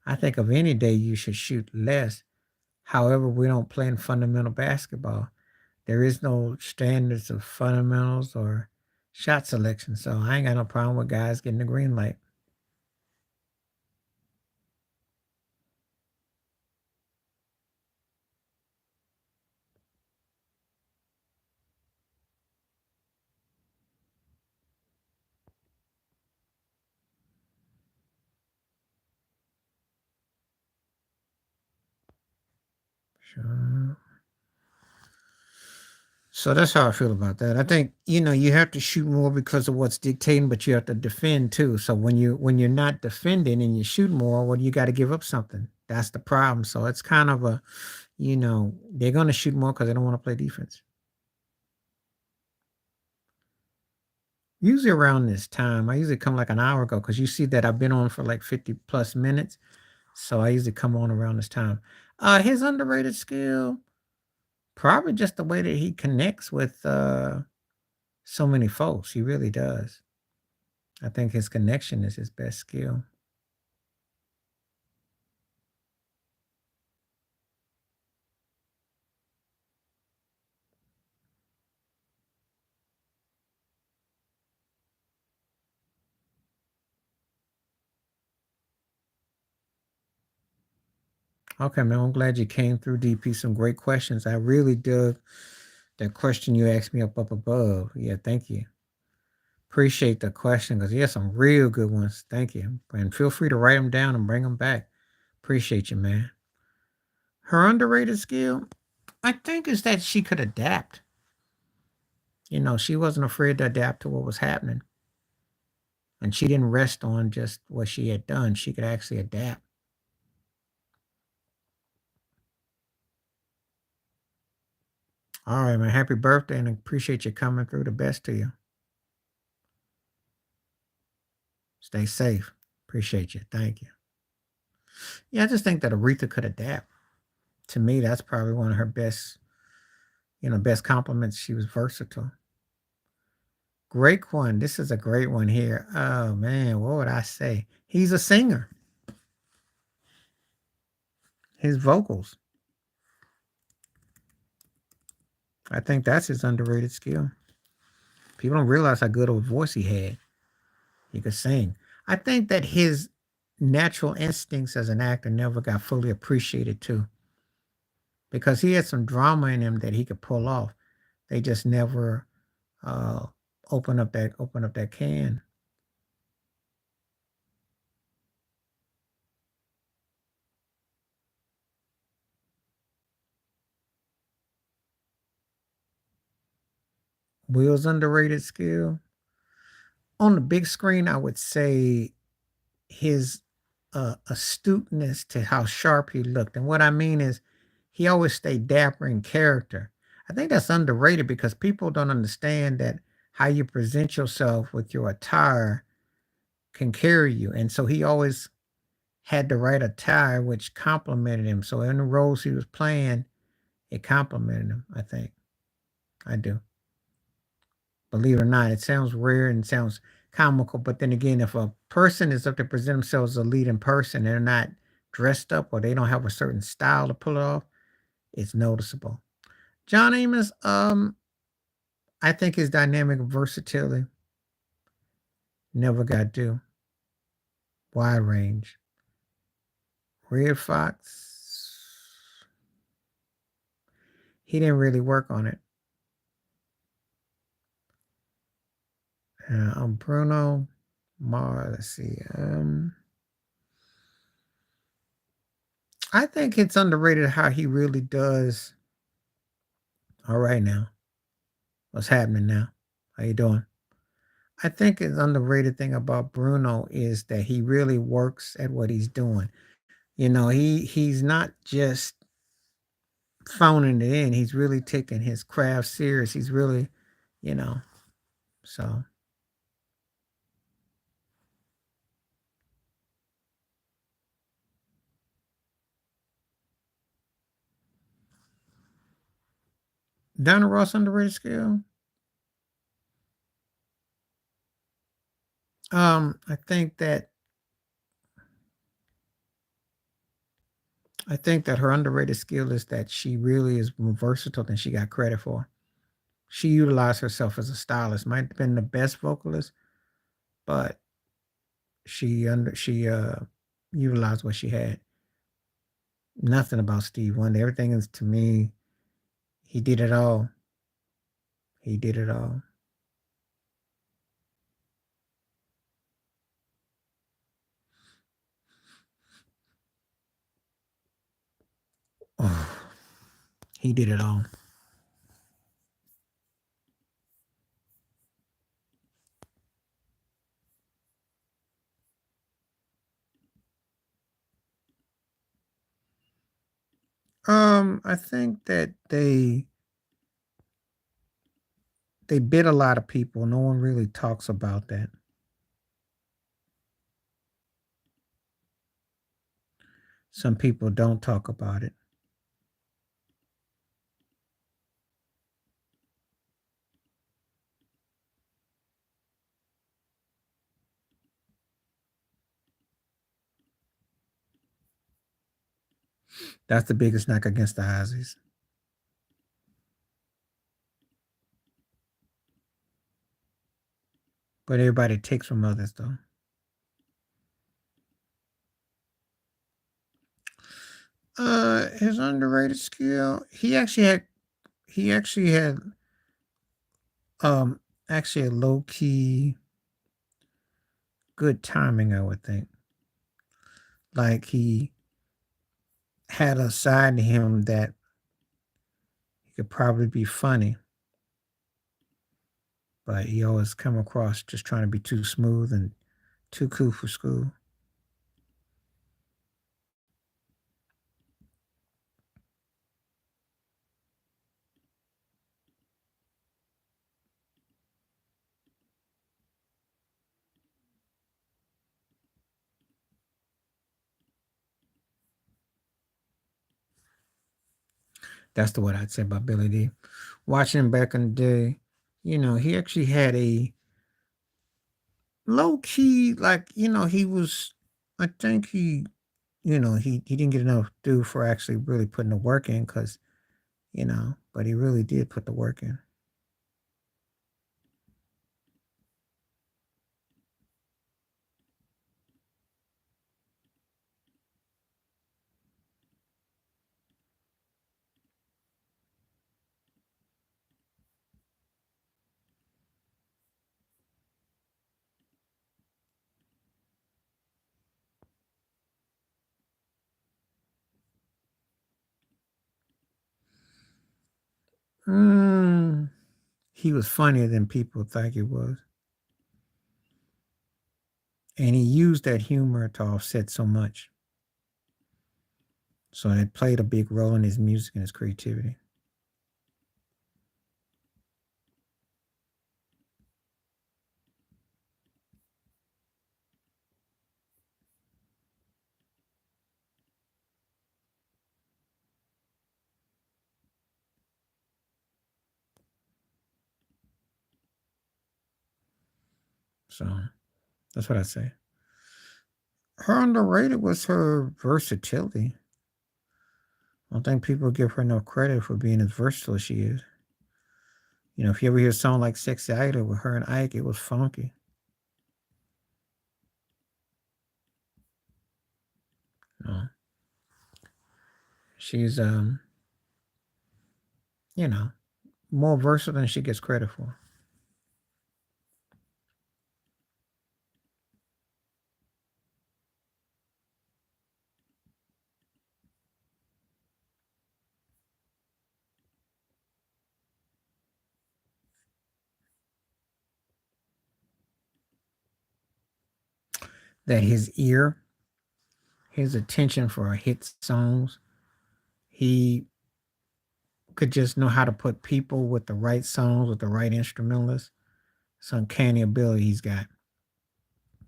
I think of any day you should shoot less. However, we don't play in fundamental basketball. There is no standards of fundamentals or shot selection. So I ain't got no problem with guys getting the green light. Sure. So that's how I feel about that. I think you have to shoot more because of what's dictating, but you have to defend too. So when you're not defending and you shoot more, well, you got to give up something. That's the problem. So it's kind of they're going to shoot more because they don't want to play defense. Usually around this time, I usually come like an hour ago because you see that I've been on for like 50 plus minutes. So I usually come on around this time. His underrated skill, probably just the way that he connects with so many folks. He really does. I think his connection is his best skill. Okay, man, I'm glad you came through, DP. Some great questions. I really dug that question you asked me up above. Yeah, thank you. Appreciate the question because you have some real good ones. Thank you. And feel free to write them down and bring them back. Appreciate you, man. Her underrated skill, I think, is that she could adapt. She wasn't afraid to adapt to what was happening. And she didn't rest on just what she had done. She could actually adapt. All right, man. Happy birthday and appreciate you coming through. The best to you. Stay safe. Appreciate you. Thank you. Yeah, I just think that Aretha could adapt. To me, that's probably one of her best compliments. She was versatile. Great one. This is a great one here. Oh man, what would I say? He's a singer. His vocals. I think that's his underrated skill. People don't realize how good of a voice he had. He could sing. I think that his natural instincts as an actor never got fully appreciated too. Because he had some drama in him that he could pull off. They just never uh, open up that can. Will's underrated skill. On the big screen, I would say his astuteness to how sharp he looked. And what I mean is he always stayed dapper in character. I think that's underrated because people don't understand that how you present yourself with your attire can carry you. And so he always had the right attire, which complimented him. So in the roles he was playing, it complimented him, I think. I do. Believe it or not, it sounds rare and sounds comical, but then again, if a person is up to present themselves as a leading person, they're not dressed up or they don't have a certain style to pull it off, it's noticeable. John Amos, I think his dynamic versatility never got due. Wide range. Red Fox, he didn't really work on it. Bruno Mars, let's see. I think it's underrated how he really does. All right now. What's happening now? How you doing? I think an underrated thing about Bruno is that he really works at what he's doing. He's not just phoning it in. He's really taking his craft serious. He's really, you know, so Donna Ross underrated skill. I think that her underrated skill is that she really is more versatile than she got credit for. She utilized herself as a stylist. Might have been the best vocalist, but she utilized what she had. Nothing about Steve Wonder. Everything is to me. He did it all. He did it all. Oh, he did it all. I think that they bit a lot of people. No one really talks about that. Some people don't talk about it. That's the biggest knock against the Ozzies. But everybody takes from others, though. His underrated skill. He actually had um actually a low key good timing, I would think. Like he had a side to him that he could probably be funny, but he always come across just trying to be too smooth and too cool for school. That's the word I'd say about Billy D. Watching him back in the day, he actually had a low key, like, he was, I think he didn't get enough due for actually really putting the work in because, but he really did put the work in. Mm, he was funnier than people think he was. And he used that humor to offset so much. So it played a big role in his music and his creativity. So that's what I say. Her underrated was her versatility. I don't think people give her enough credit for being as versatile as she is. You know, if you ever hear a song like Sexy Idol with her and Ike, it was funky. You know, she's you know, more versatile than she gets credit for. That his ear, his attention for hit songs, he could just know how to put people with the right songs with the right instrumentalists. It's uncanny ability he's got.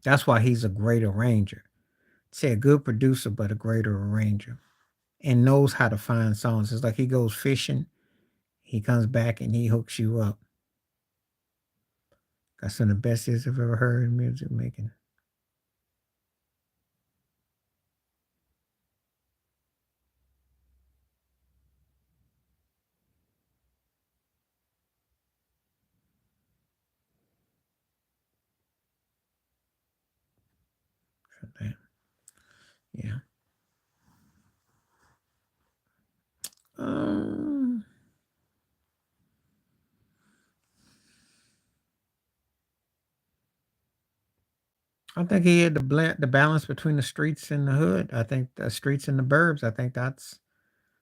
That's why he's a great arranger. Say a good producer, but a greater arranger, and knows how to find songs. It's like he goes fishing, he comes back and he hooks you up. Got some of the best ears I've ever heard in music making. Yeah. Um, I think he had the balance between the streets and the hood. I think the streets and the burbs. I think that's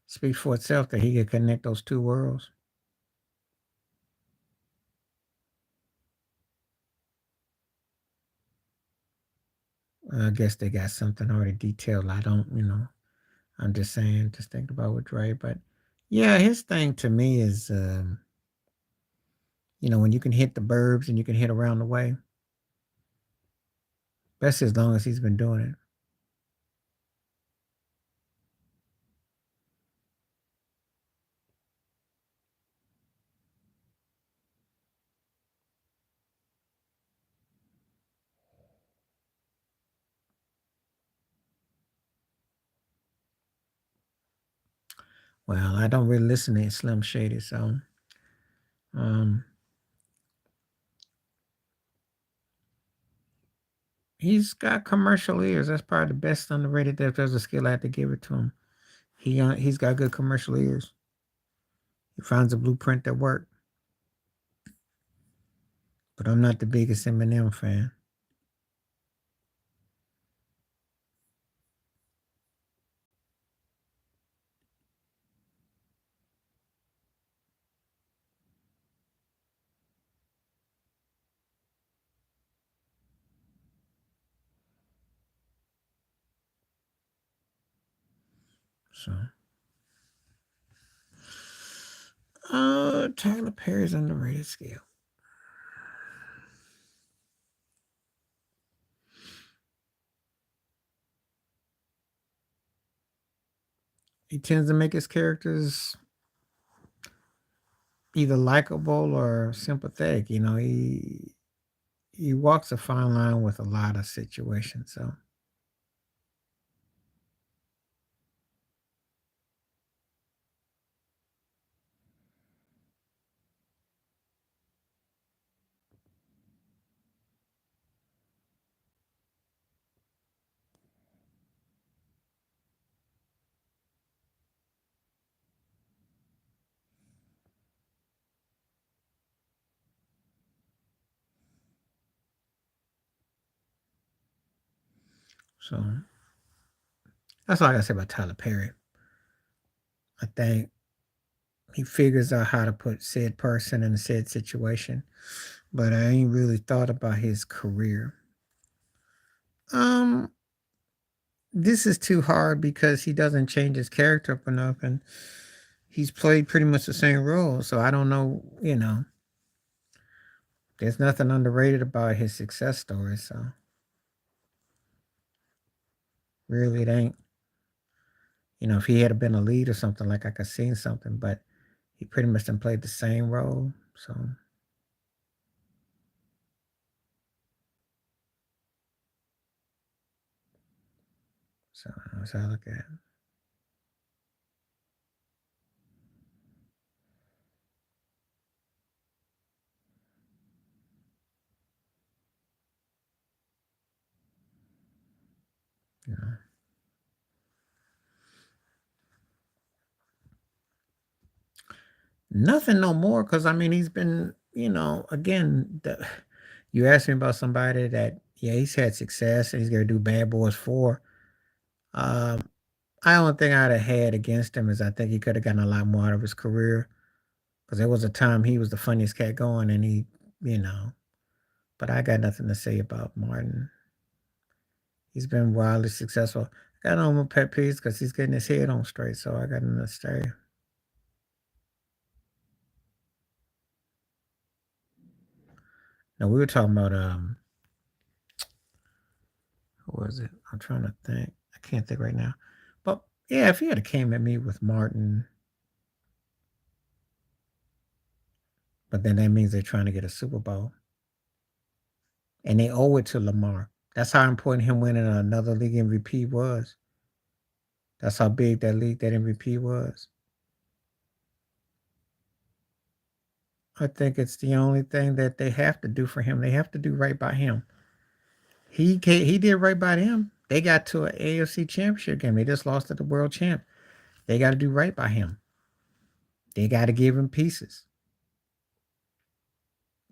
speaks for itself that he could connect those two worlds. I guess they got something already detailed. I don't, I'm just saying, just thinking about with Dre. But yeah, his thing to me is, when you can hit the burbs and you can hit around the way. That's as long as he's been doing it. Well, I don't really listen to Slim Shady, so um, he's got commercial ears. That's probably the best underrated. If there's a skill, I had to give it to him. He's got good commercial ears. He finds a blueprint that works. But I'm not the biggest Eminem fan. So, Tyler Perry's underrated skill. He tends to make his characters either likable or sympathetic. He walks a fine line with a lot of situations. So that's all I gotta say about Tyler Perry. I think he figures out how to put said person in a said situation. But I ain't really thought about his career. Um, this is too hard because he doesn't change his character up enough, and he's played pretty much the same role. So I don't know. There's nothing underrated about his success story. So really, it ain't. If he had been a lead or something, like I could seen something, but he pretty much done played the same role. So that's how I look at it. You know. Nothing no more, because I mean he's been, again, you asked me about somebody that, yeah, he's had success and he's gonna do Bad Boys 4. Um, I only thing I'd have had against him is I think he could have gotten a lot more out of his career, because there was a time he was the funniest cat going, and you know, but I got nothing to say about Martin. He's been wildly successful. I got no more pet peeves because he's getting his head on straight, so I got nothing to say. Now we were talking about who was it? I'm trying to think. I can't think right now. But yeah, if he had came at me with Martin, but then that means they're trying to get a Super Bowl, and they owe it to Lamar. That's how important him winning another league MVP was. That's how big that MVP was. I think it's the only thing that they have to do for him. They have to do right by him. He did right by them. They got to an AFC championship game. They just lost to the world champ. They got to do right by him. They got to give him pieces.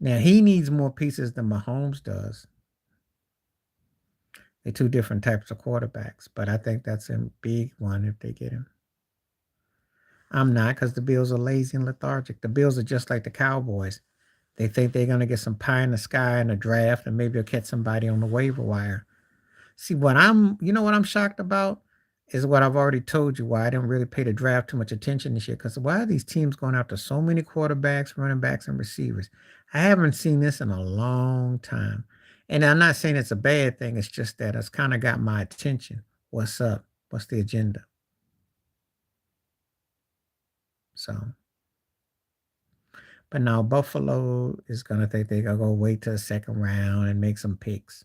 Now he needs more pieces than Mahomes does. They're two different types of quarterbacks, but I think that's a big one if they get him. I'm not, because the Bills are lazy and lethargic. The Bills are just like the Cowboys. They think they're going to get some pie in the sky in a draft, and maybe they'll catch somebody on the waiver wire. See, what I'm shocked about is what I've already told you, why I didn't really pay the draft too much attention this year. Because why are these teams going after so many quarterbacks, running backs, and receivers? I haven't seen this in a long time. And I'm not saying it's a bad thing. It's just that it's kind of got my attention. What's up? What's the agenda? So, but now Buffalo is going to think they're going to go wait till the second round and make some picks.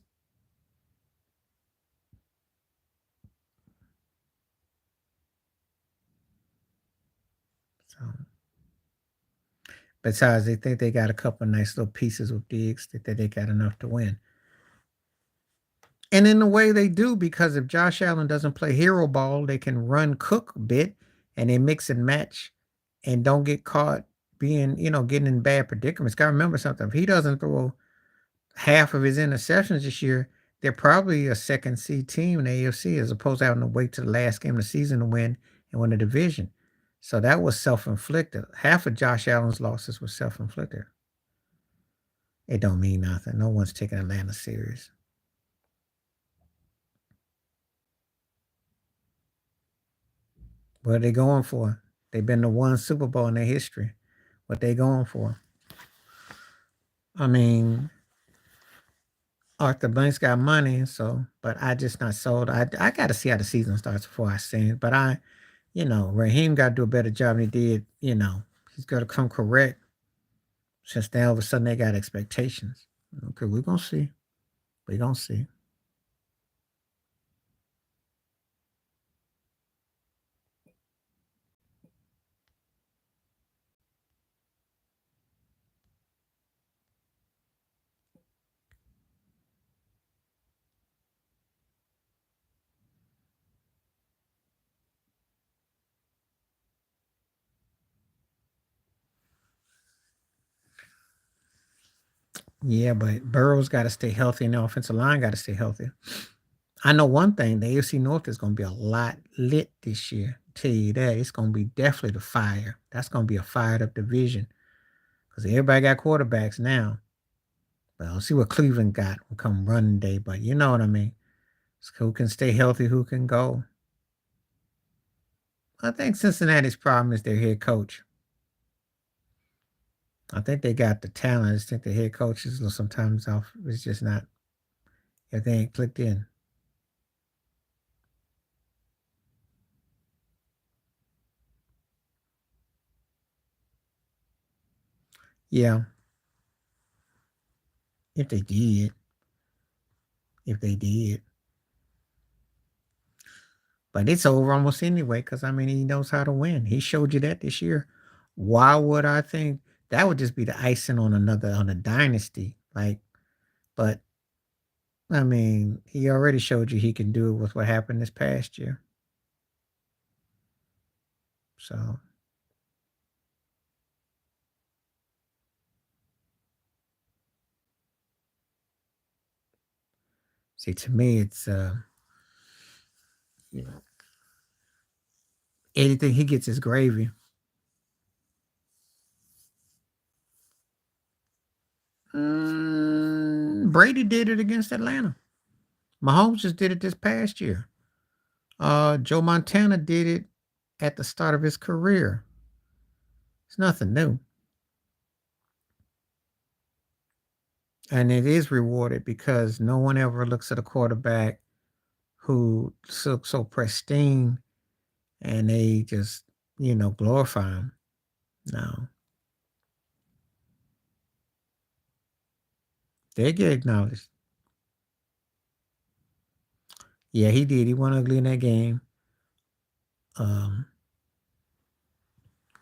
So, besides, they think they got a couple nice little pieces with Diggs that they got enough to win. And in the way they do, because if Josh Allen doesn't play hero ball, they can run Cook a bit, and they mix and match and don't get caught being, getting in bad predicaments. Got to remember something. If he doesn't throw half of his interceptions this year, they're probably a second seed team in the AFC, as opposed to having to wait to the last game of the season to win and win the division. So that was self-inflicted. Half of Josh Allen's losses were self-inflicted. It don't mean nothing. No one's taking Atlanta serious. What are they going for? They've been to one Super Bowl in their history. What they going for? I mean, Arthur Blank's got money, so but I just not sold. I got to see how the season starts before I say it. But Raheem got to do a better job than he did. He's got to come correct. Since now all of a sudden they got expectations. Okay, we're gonna see. We're gonna see. Yeah, but Burrow's got to stay healthy, and the offensive line got to stay healthy. I know one thing: the AFC North is going to be a lot lit this year. Tell you that it's gonna be definitely the fire. That's gonna be a fired up division because everybody got quarterbacks now. Well, see what Cleveland got will come running day, but you know what I mean. Who can stay healthy? Who can go? I think Cincinnati's problem is their head coach. I think they got the talent. I just think the head coach is sometimes off. It's just not if they ain't clicked in. Yeah, if they did, if they did, but it's over almost anyway. Because I mean, he knows how to win. He showed you that this year. Why would I think that would just be the icing on a dynasty? Like, but I mean, he already showed you he can do it with what happened this past year. So see, to me, it's you know, anything he gets is gravy. Brady did it against Atlanta. Mahomes just did it this past year. Joe Montana did it at the start of his career. It's nothing new. And it is rewarded because no one ever looks at a quarterback who looks so pristine and they just, glorify him. No. They get acknowledged. Yeah, he did. He won ugly in that game. Um,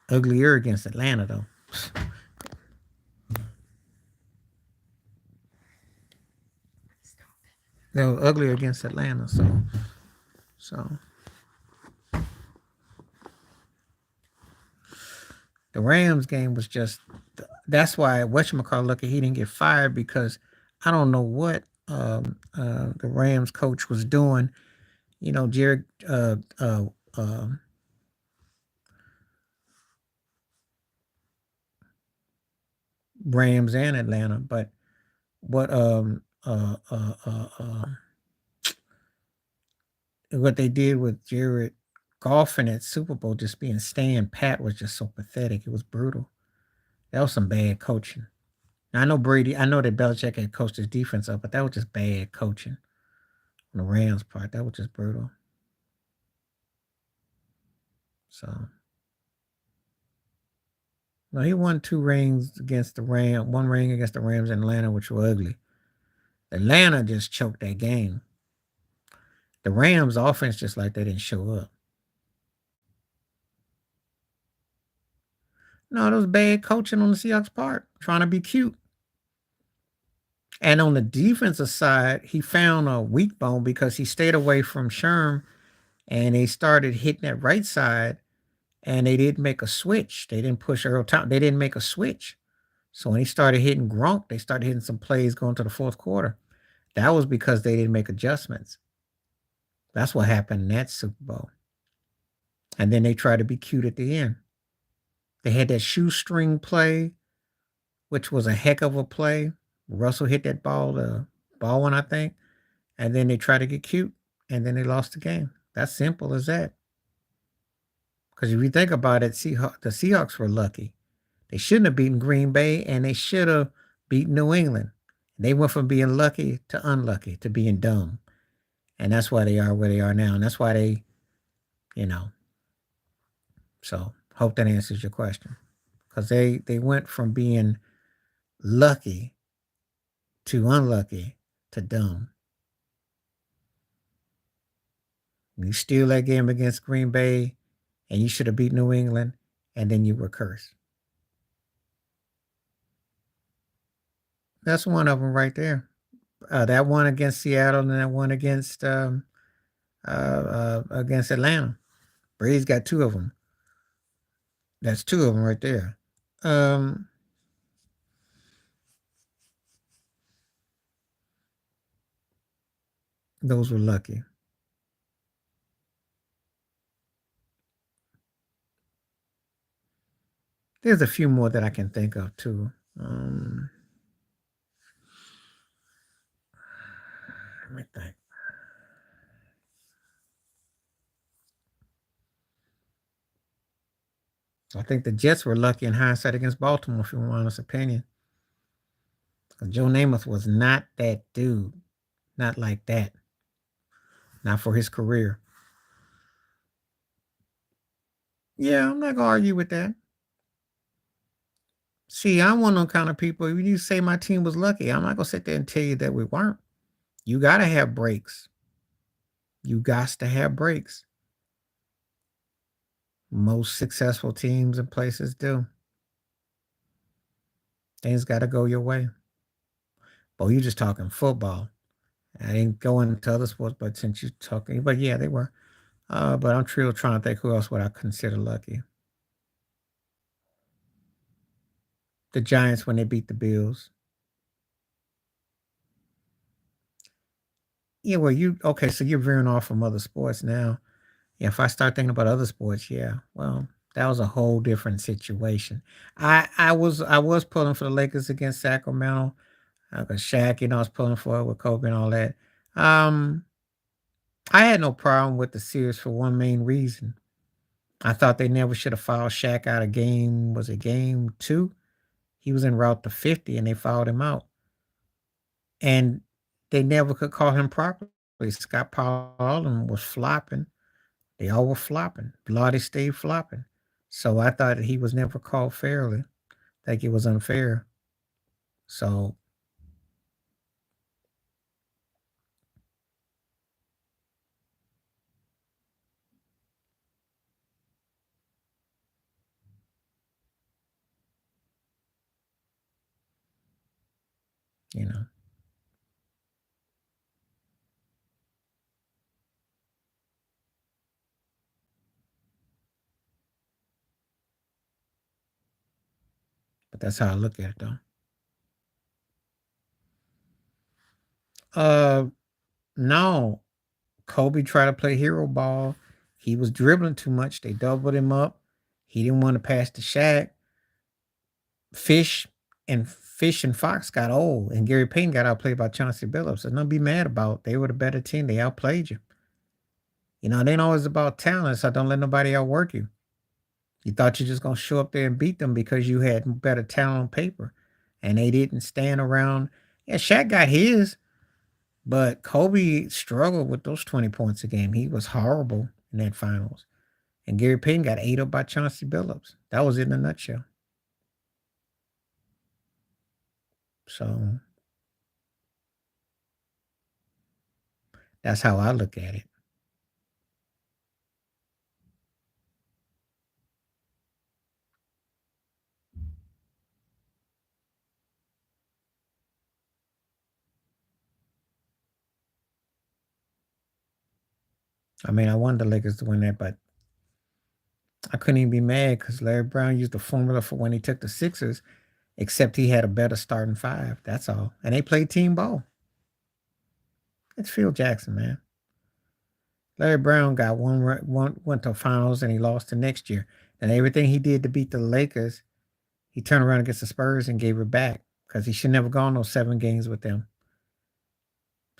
Uglier against Atlanta, though. They were uglier against Atlanta, so the Rams game was just that's why whatchamacallit lucky he didn't get fired because I don't know what the Rams coach was doing. Jared Rams and Atlanta, but what they did with Jared Goff in that Super Bowl just being stand pat was just so pathetic. It was brutal. That was some bad coaching. Now, I know that Belichick had coached his defense up, but that was just bad coaching on the Rams' part. That was just brutal. So, no, he won 2 rings against the Rams, 1 ring against the Rams in Atlanta, which were ugly. Atlanta just choked that game. The Rams' offense just like they didn't show up. No, that was bad coaching on the Seahawks' part, trying to be cute. And on the defensive side, he found a weak bone because he stayed away from Sherm and they started hitting that right side and they didn't make a switch. They didn't push Earl Thomas. They didn't make a switch. So when he started hitting Gronk, they started hitting some plays going to the fourth quarter. That was because they didn't make adjustments. That's what happened in that Super Bowl. And then they tried to be cute at the end. They had that shoestring play, which was a heck of a play. Russell hit that ball, the ball one, I think. And then they tried to get cute, and then they lost the game. That's simple as that. Because if you think about it, the Seahawks were lucky. They shouldn't have beaten Green Bay, and they should have beaten New England. They went from being lucky to unlucky to being dumb. And that's why they are where they are now. And that's why they, you know. So hope that answers your question. Because they went from being lucky to unlucky to dumb. You steal that game against Green Bay, and you should have beat New England, and then you were cursed. That's one of them right there. That one against Seattle, and that one against Atlanta. Brady's got 2 of them. That's 2 of them right there. Um, those were lucky. There's a few more that I can think of too. Let me think. I think the Jets were lucky in hindsight against Baltimore, if you want my honest opinion. Joe Namath was not that dude. Not like that. Not for his career. Yeah, I'm not gonna argue with that. See, I'm one of them kind of people. When you say my team was lucky, I'm not gonna sit there and tell you that we weren't. You gotta have breaks. You got to have breaks. Most successful teams and places do. Things gotta go your way. But you just talking football. I didn't go into other sports, but since you're talking, but yeah, they were. But I'm still trying to think who else would I consider lucky. The Giants when they beat the Bills. Yeah, well, you okay? So you're veering off from other sports now. Yeah, if I start thinking about other sports, yeah, well, that was a whole different situation. I was pulling for the Lakers against Sacramento. Cause Shaq, I was pulling for it with Kobe and all that. Um, I had no problem with the series for one main reason. I thought they never should have fouled Shaq out of game. Was it game two? He was en route to 50, and they fouled him out, and they never could call him properly. Scott Paulin was flopping. They all were flopping. Lottie stayed flopping. So I thought that he was never called fairly. I think it was unfair. So, you know, but that's how I look at it though. Uh no. Kobe tried to play hero ball. He was dribbling too much. They doubled him up. He didn't want to pass to Shaq. Fish and Fox got old, and Gary Payton got outplayed by Chauncey Billups. There's nothing to be mad about. They were the better team. They outplayed you. It ain't always about talent, so don't let nobody outwork you. You thought you just gonna show up there and beat them because you had better talent on paper, and they didn't stand around. Yeah, Shaq got his, but Kobe struggled with those 20 points a game. He was horrible in that finals, and Gary Payton got ate up by Chauncey Billups. That was it in a nutshell. So that's how I look at it. I mean, I wanted the Lakers to win that, but I couldn't even be mad because Larry Brown used the formula for when he took the Sixers, except he had a better starting five. That's all. And they played team ball. It's Phil Jackson, man. Larry Brown got one went to finals and he lost the next year. And everything he did to beat the Lakers, he turned around against the Spurs and gave it back because he should never gone those 7 games with them.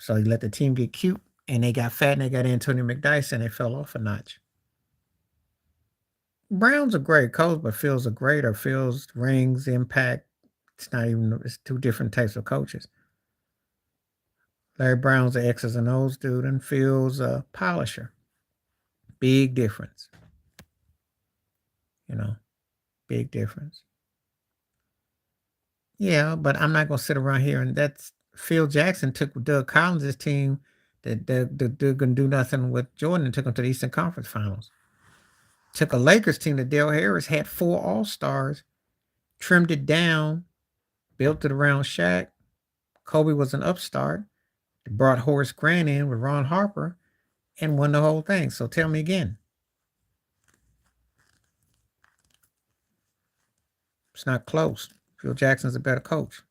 So he let the team get cute and they got fat and they got Antonio McDyess and they fell off a notch. Brown's a great coach, but Phil's a greater. Phil's rings, impact. It's two different types of coaches. Larry Brown's an X's and O's dude, and Phil's a polisher. Big difference. You know, big difference. Yeah, but I'm not gonna sit around here and that's Phil Jackson took Doug Collins' team that couldn't do nothing with Jordan and took them to the Eastern Conference Finals. Took a Lakers team that Dale Harris had 4 All-Stars, trimmed it down, built it around Shaq. Kobe was an upstart. They brought Horace Grant in with Ron Harper and won the whole thing. So tell me again. It's not close. Phil Jackson's a better coach.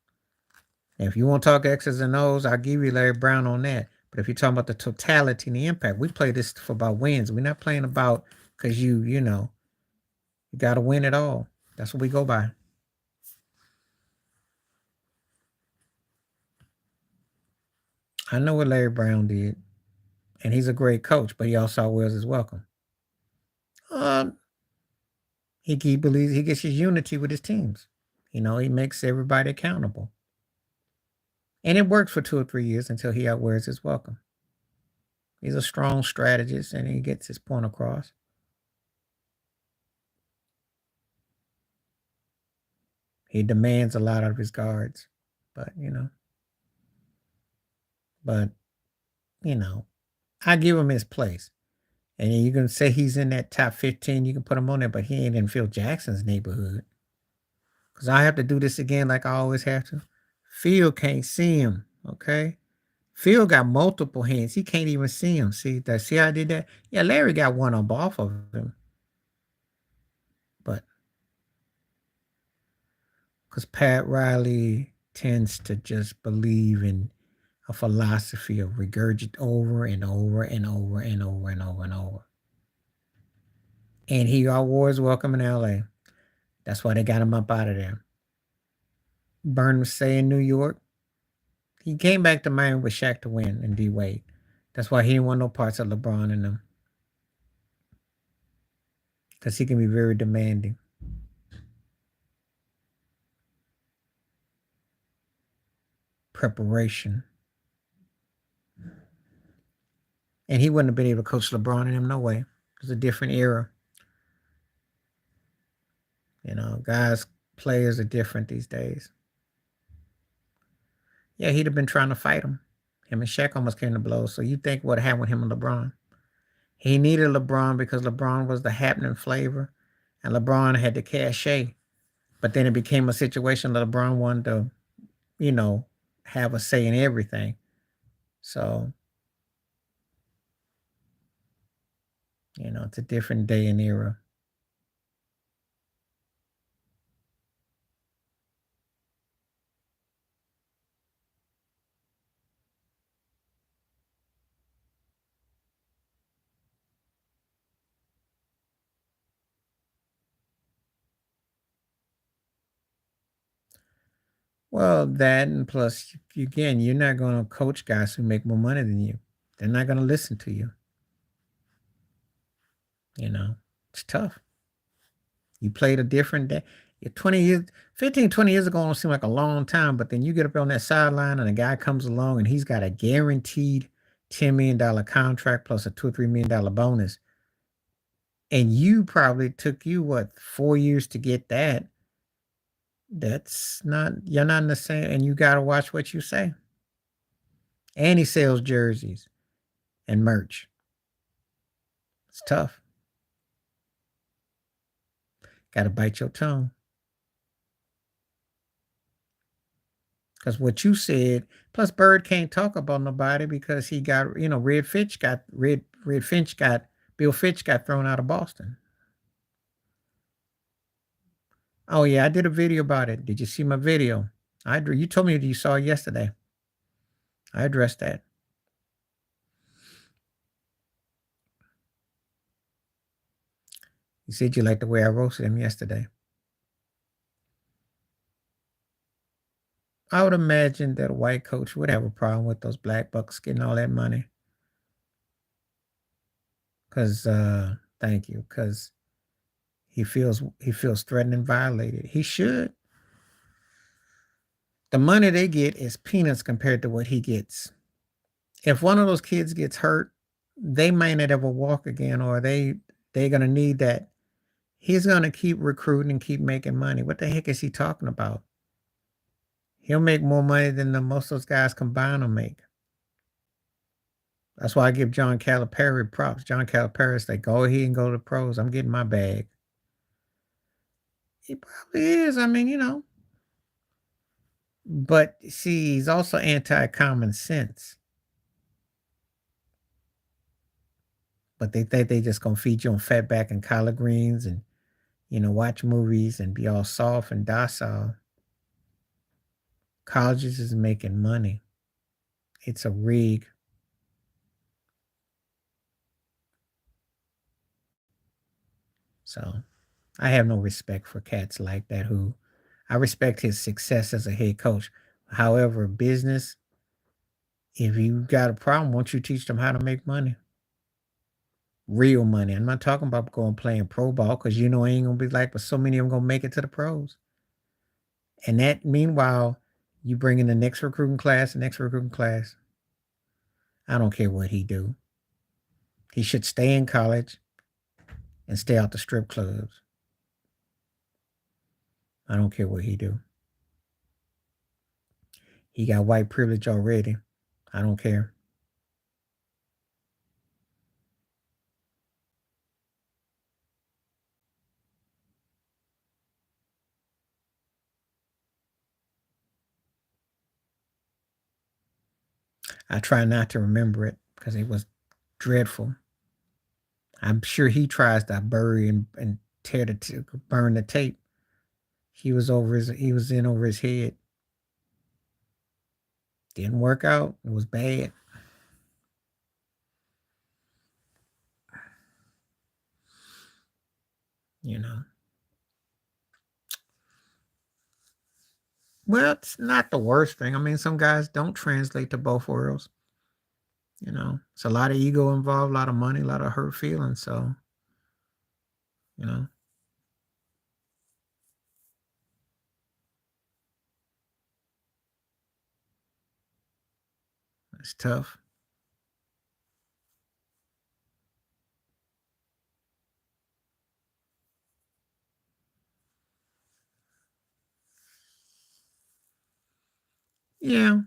And if you want to talk X's and O's, I'll give you Larry Brown on that. But if you're talking about the totality and the impact, we play this for about wins. We're not playing about because you got to win it all. That's what we go by. I know what Larry Brown did, and he's a great coach, but he also wears his welcome. Um, he believes he gets his unity with his teams. He makes everybody accountable. And it works for 2 or 3 years until he outwears his welcome. He's a strong strategist and he gets his point across. He demands a lot of his guards. But, but, you know, I give him his place. And you can say he's in that top 15, you can put him on there, but he ain't in Phil Jackson's neighborhood. Because I have to do this again like I always have to. Phil can't see him, okay? Phil got multiple hands. He can't even see him. See how I did that? Yeah, Larry got one up off of him. But because Pat Riley tends to just believe in a philosophy of regurgitate over and over and over and over and over and over. And he always welcome in LA. That's why they got him up out of there. Burnham say in New York. He came back to Miami with Shaq to win and D Wade. That's why he didn't want no parts of LeBron in them. Because he can be very demanding. Preparation. And he wouldn't have been able to coach LeBron and him, no way. It was a different era. Guys, players are different these days. Yeah, he'd have been trying to fight him. Him and Shaq almost came to blows. So you think what happened with him and LeBron? He needed LeBron because LeBron was the happening flavor, and LeBron had the cachet. But then it became a situation that LeBron wanted to, have a say in everything. So, it's a different day and era. Well, that and plus, again, you're not going to coach guys who make more money than you. They're not going to listen to you. It's tough. You played a different day. 20 years, 15, 20 years ago don't seem like a long time, but then you get up on that sideline and a guy comes along and he's got a guaranteed $10 million contract plus a $2 or $3 million bonus. And you probably took you, 4 years to get that. You're not in the same, and you got to watch what you say. And he sells jerseys and merch. It's tough. Got to bite your tongue. Because what you said, plus Bird can't talk about nobody because he got, Bill Fitch got thrown out of Boston. Oh yeah, I did a video about it. Did you see my video? You told me that you saw it yesterday. I addressed that. You said you liked the way I roasted him yesterday. I would imagine that a white coach would have a problem with those black bucks getting all that money. Because, thank you, because he feels threatened and violated. He should. The money they get is peanuts compared to what he gets. If one of those kids gets hurt, they might not ever walk again, or they're gonna need that. He's gonna keep recruiting and keep making money. What the heck is he talking about? He'll make more money than most of those guys combined will make. That's why I give John Calipari props. John Calipari is like, go ahead and go to the pros. I'm getting my bag. He probably is. I mean. But see, he's also anti-common sense. But they think they just gonna feed you on fatback and collard greens and watch movies and be all soft and docile. Colleges is making money. It's a rig. So I have no respect for cats like that who I respect his success as a head coach. However, business, if you got a problem, won't you teach them how to make money? Real money. I'm not talking about going playing pro ball because you know it ain't gonna be like, but so many of them gonna make it to the pros. And that meanwhile, you bring in the next recruiting class, the next recruiting class. I don't care what he do. He should stay in college and stay out the strip clubs. I don't care what he do. He got white privilege already. I don't care. I try not to remember it because it was dreadful. I'm sure he tries to bury and burn the tape. He was in over his head. Didn't work out. It was bad. You know. Well, it's not the worst thing. I mean, some guys don't translate to both worlds. You know, it's a lot of ego involved, a lot of money, a lot of hurt feelings. So, you know, it's tough. Yeah,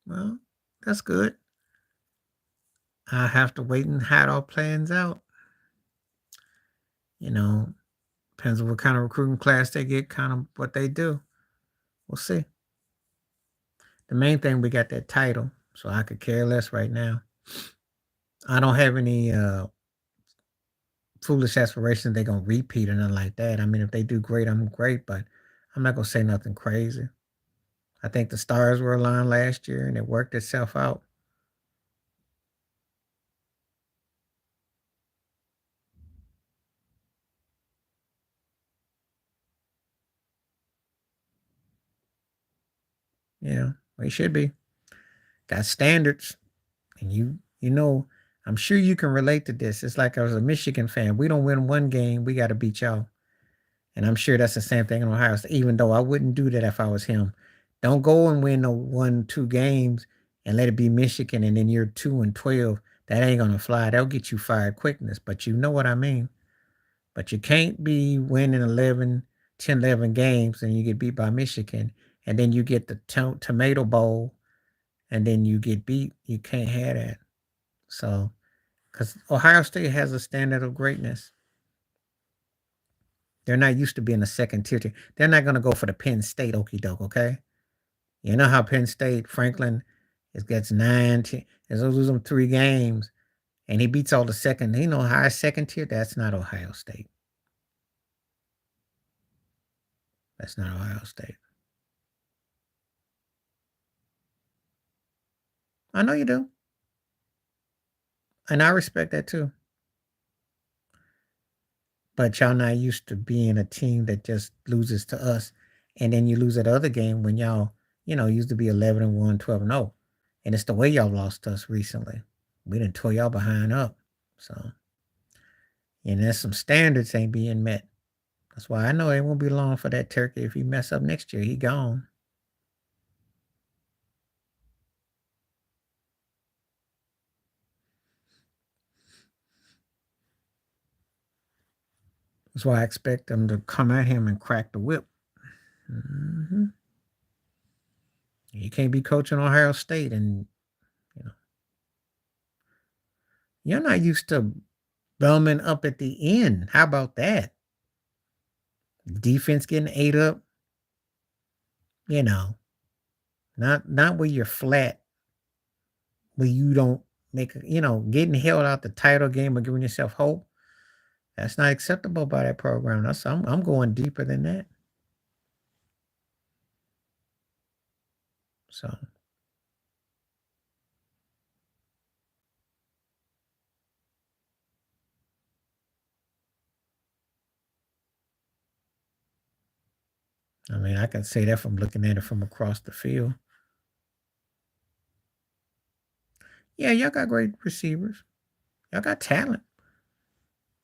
well, that's good. I have to wait and how it all plans out. You know, depends on what kind of recruiting class they get, kind of what they do. We'll see. The main thing we got that title, so I could care less right now. I don't have any foolish aspirations they're gonna repeat or nothing like that. I mean, if they do great, I'm great, but I'm not gonna say nothing crazy. I think the stars were aligned last year and it worked itself out. Yeah, we should be. Got standards, and you know, I'm sure you can relate to this. It's like I was a Michigan fan. We don't win one game, we got to beat y'all. And I'm sure that's the same thing in Ohio State, even though I wouldn't do that if I was him. Don't go and win no 1, 2 games and let it be Michigan and then you're 2-12. That ain't gonna fly. That'll get you fired quickness. But you know what I mean. But you can't be winning 11 games and you get beat by Michigan and then you get the tomato bowl and then you get beat. You can't have that. So, because Ohio State has a standard of greatness. They're not used to being a second tier team. They're not going to go for the Penn State okey doke, okay? You know how Penn State, Franklin, it gets 9, 10, is lose them 3 games, and he beats all the second, high second tier. That's not Ohio State. That's not Ohio State. I know you do, and I respect that too. But y'all not used to being a team that just loses to us, and then you lose that other game when y'all, used to be 11-1, 12-0, and it's the way y'all lost to us recently. We didn't tore y'all behind up, so and there's some standards ain't being met. That's why I know it won't be long for that turkey. If he mess up next year, he gone. That's why I expect them to come at him and crack the whip. hmm You can't be coaching Ohio State and you know you're not used to bumming up at the end. How about that? Defense getting ate up. You know, not where you're flat, where you don't getting held out the title game or giving yourself hope. That's not acceptable by that program. I'm going deeper than that. So I mean, I can say that from looking at it from across the field. Yeah, y'all got great receivers. Y'all got talent.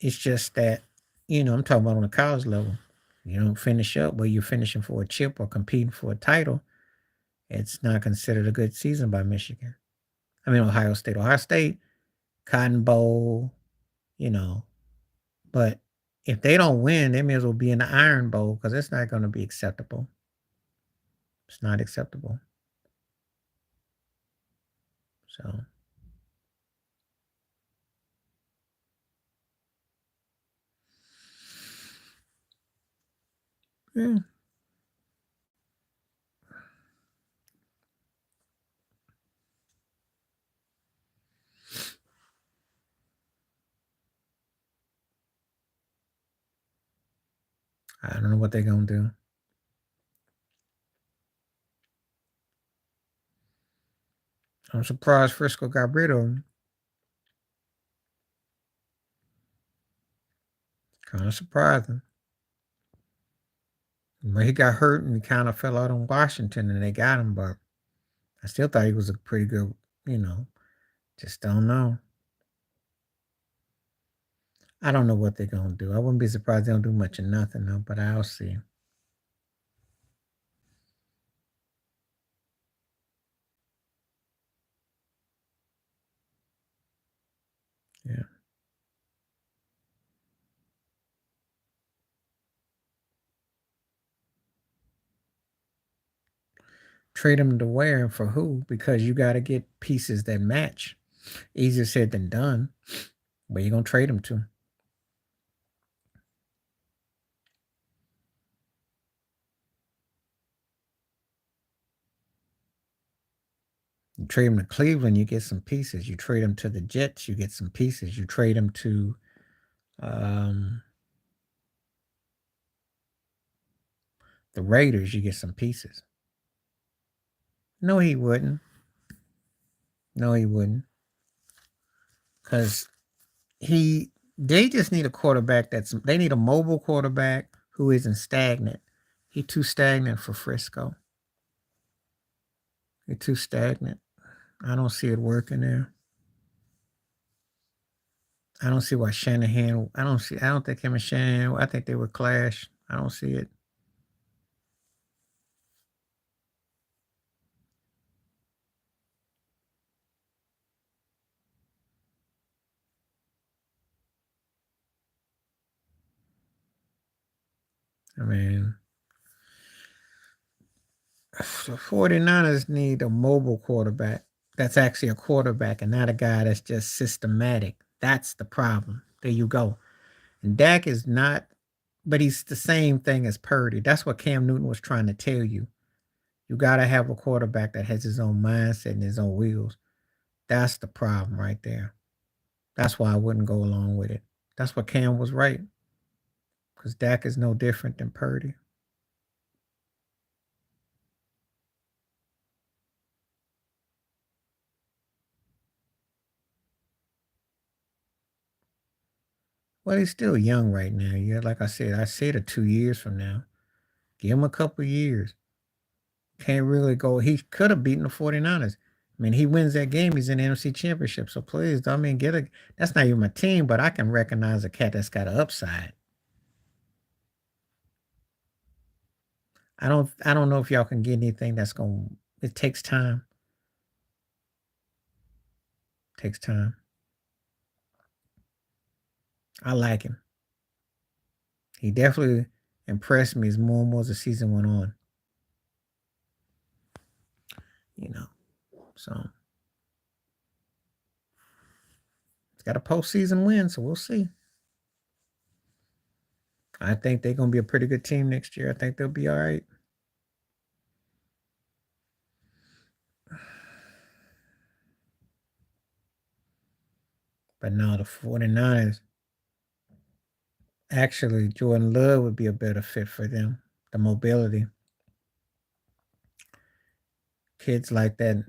It's just that, I'm talking about on the college level. You don't finish up where you're finishing for a chip or competing for a title. It's not considered a good season by Michigan. I mean, Ohio State. Ohio State, Cotton Bowl, you know. But if they don't win, they may as well be in the Iron Bowl because it's not going to be acceptable. It's not acceptable. So, yeah, I don't know what they're going to do. I'm surprised Frisco got rid of him. Kind of surprising. But he got hurt and he kind of fell out on Washington and they got him. But I still thought he was a pretty good, you know, just don't know. I don't know what they're going to do. I wouldn't be surprised they don't do much of nothing, though, but I'll see. Yeah. Trade him to where and for who? Because you got to get pieces that match. Easier said than done. Where you going to trade him to? You trade him to Cleveland, you get some pieces. You trade him to the Jets, you get some pieces. You trade him to um, the Raiders, you get some pieces. No, he wouldn't. No, he wouldn't. Because they just need a quarterback they need a mobile quarterback who isn't stagnant. He's too stagnant for Frisco. He's too stagnant. I don't see it working there. I don't see why Shanahan. I don't see. I don't think him and Shanahan. I think they would clash. I don't see it. I mean, the 49ers need a mobile quarterback that's actually a quarterback and not a guy that's just systematic. That's the problem. There you go. And Dak is not, but he's the same thing as Purdy. That's what Cam Newton was trying to tell you. You got to have a quarterback that has his own mindset and his own wheels. That's the problem right there. That's why I wouldn't go along with it. That's what Cam was right because Dak is no different than Purdy. Well, he's still young right now. Yeah, like I said it 2 years from now. Give him a couple years. Can't really go. He could have beaten the 49ers. I mean, he wins that game, he's in the NFC Championship. So please, I mean, that's not even my team, but I can recognize a cat that's got an upside. I don't know if y'all can get anything that's going it takes time. Takes time. I like him. He definitely impressed me as more and more as the season went on. You know. So it's got a postseason win, so we'll see. I think they're gonna be a pretty good team next year. I think they'll be all right. But now the 49ers, actually, Jordan Love would be a better fit for them. The mobility. Kids like that.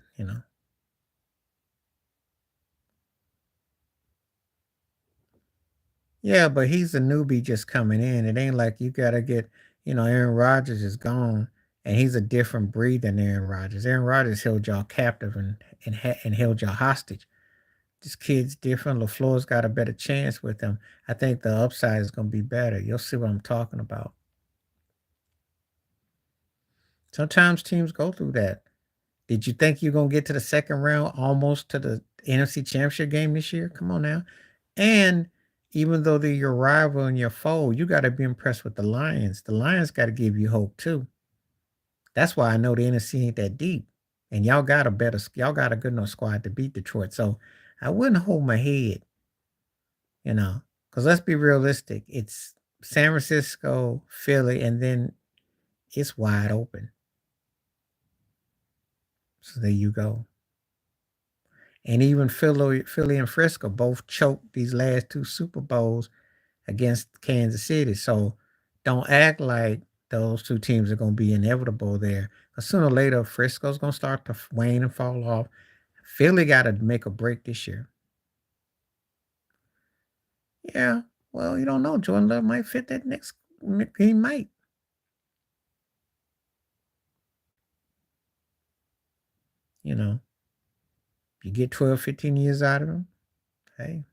Yeah, but he's a newbie just coming in. It ain't like you gotta get Aaron Rodgers is gone, and he's a different breed than Aaron Rodgers. Aaron Rodgers held y'all captive and held y'all hostage. This kid's different. LaFleur's got a better chance with him. I think the upside is going to be better. You'll see what I'm talking about. Sometimes teams go through that. Did you think you're going to get to the second round, almost to the NFC Championship game this year? Come on now. And even though they're your rival and your foe, you got to be impressed with the Lions. The Lions got to give you hope too. That's why I know the NFC ain't that deep. And y'all got a good enough squad to beat Detroit. So I wouldn't hold my head, you know, because let's be realistic. It's San Francisco, Philly, and then it's wide open. So there you go. And even Philly and Frisco both choked these last two Super Bowls against Kansas City. So don't act like those two teams are going to be inevitable there. Because sooner or later, Frisco's going to start to wane and fall off. Philly got to make a break this year. Yeah, well, you don't know. Jordan Love might fit that next. He might. You know, you get 12, 15 years out of him. Hey,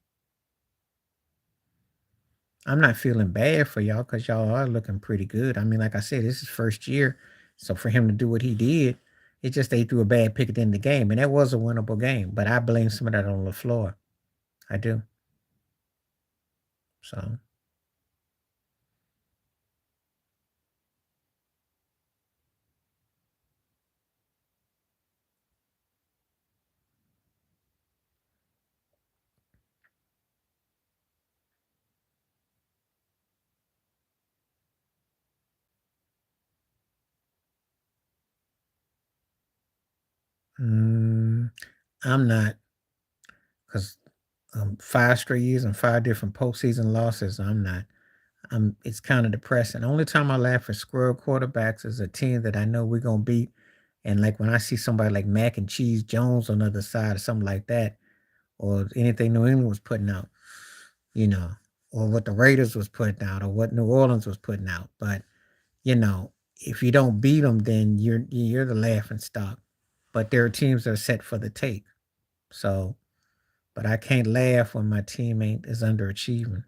I'm not feeling bad for y'all because y'all are looking pretty good. I mean, like I said, this is first year. So for him to do what he did, it just they threw a bad pick at the end of the game. And that was a winnable game. But I blame some of that on LaFleur. I do. So mm, I'm not because 5 straight years and 5 different postseason losses. I'm not. It's kind of depressing. The only time I laugh at squirrel quarterbacks is a team that I know we're gonna beat. And like when I see somebody like Mac and Cheese Jones on the other side or something like that, or anything New England was putting out, you know, or what the Raiders was putting out, or what New Orleans was putting out. But if you don't beat them, then you're the laughing stock. But there are teams that are set for the take. So, but I can't laugh when my teammate is underachieving.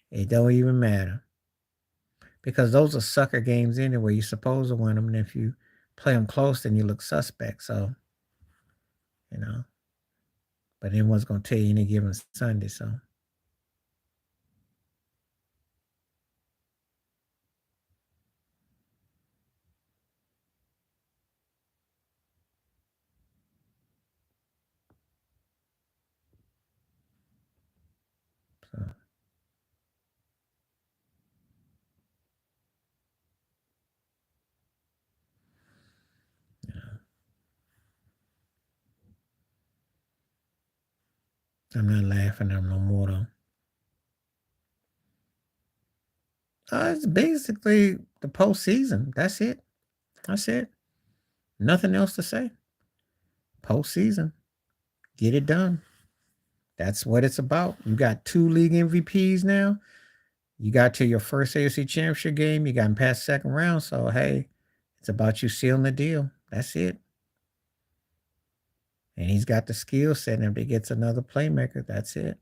It don't even matter because those are sucker games anyway. You're supposed to win them, and if you play them close, then you look suspect. So, you know, but anyone's gonna tell you any given Sunday. So, so yeah. I'm not laughing at them no more though. It's basically the postseason. That's it. That's it. Nothing else to say. Postseason. Get it done. That's what it's about. You got 2 league MVPs now. You got to your first AFC Championship game. You got past second round. So hey, it's about you sealing the deal. That's it. And he's got the skill set. And if he gets another playmaker, that's it.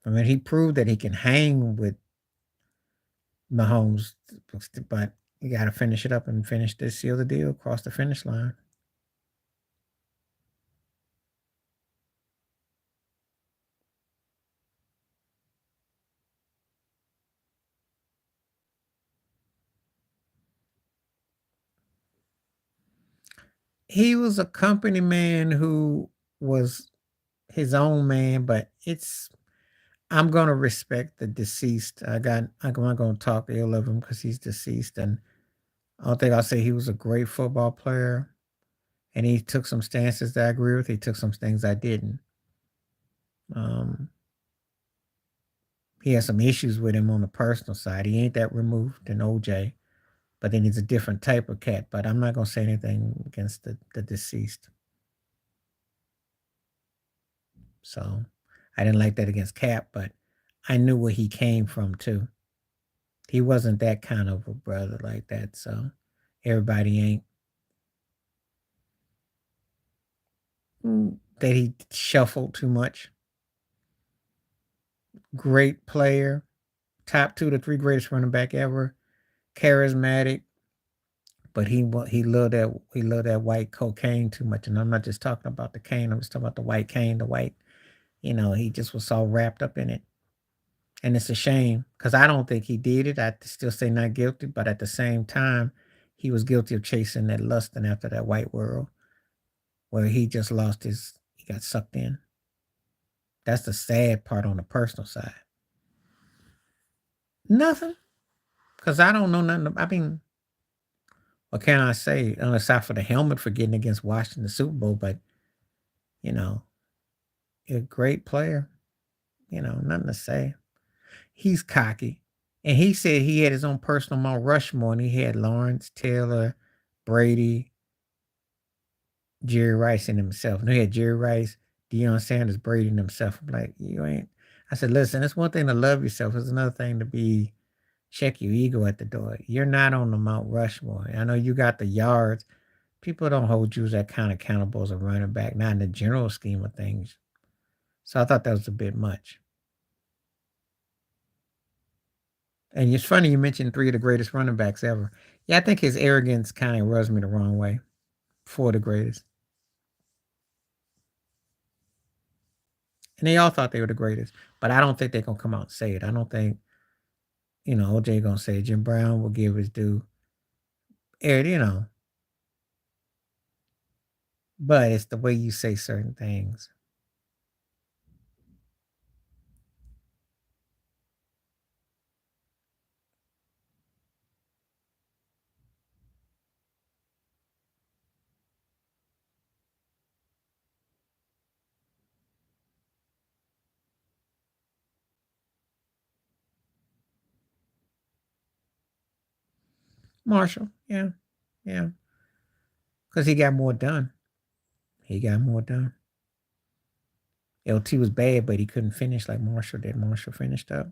I mean, he proved that he can hang with Mahomes, but you got to finish it up and finish this, seal the deal, across the finish line. He was a company man who was his own man, but I'm gonna respect the deceased. I'm not gonna talk ill of him because he's deceased, and I don't think I'll say he was a great football player. And he took some stances that I agree with. He took some things I didn't. Um, he has some issues with him on the personal side. He ain't that removed than OJ, but then he's a different type of cat. But I'm not gonna say anything against the deceased. So I didn't like that against Cap, but I knew where he came from too. He wasn't that kind of a brother like that, so everybody ain't that he shuffled too much. Great player, top 2 to 3 greatest running back ever, charismatic, but he loved that white cocaine too much. And I'm not just talking about the cane, I'm just talking about the white cane, the white, he just was so wrapped up in it. And it's a shame because I don't think he did it. I still say not guilty, but at the same time, he was guilty of chasing that lust and after that white world where he just he got sucked in. That's the sad part on the personal side. Nothing, because I don't know nothing. I mean, what can I say? Aside for the helmet for getting against Washington the Super Bowl, but you know, a great player. Nothing to say. He's cocky. And he said he had his own personal Mount Rushmore, and he had Lawrence, Taylor, Brady, Jerry Rice, and himself. And he had Jerry Rice, Deion Sanders, Brady, and himself. I'm like, you ain't. I said, listen, it's one thing to love yourself. It's another thing to check your ego at the door. You're not on the Mount Rushmore. I know you got the yards. People don't hold you as that kind of accountable as a running back, not in the general scheme of things. So I thought that was a bit much. And it's funny you mentioned 3 of the greatest running backs ever. Yeah, I think his arrogance kind of rubs me the wrong way. 4 of the greatest. And they all thought they were the greatest. But I don't think they're going to come out and say it. I don't think, OJ going to say it. Jim Brown will give his due. But it's the way you say certain things. Marshall, yeah, yeah. Because he got more done. He got more done. LT was bad, but he couldn't finish like Marshall did. Marshall finished up.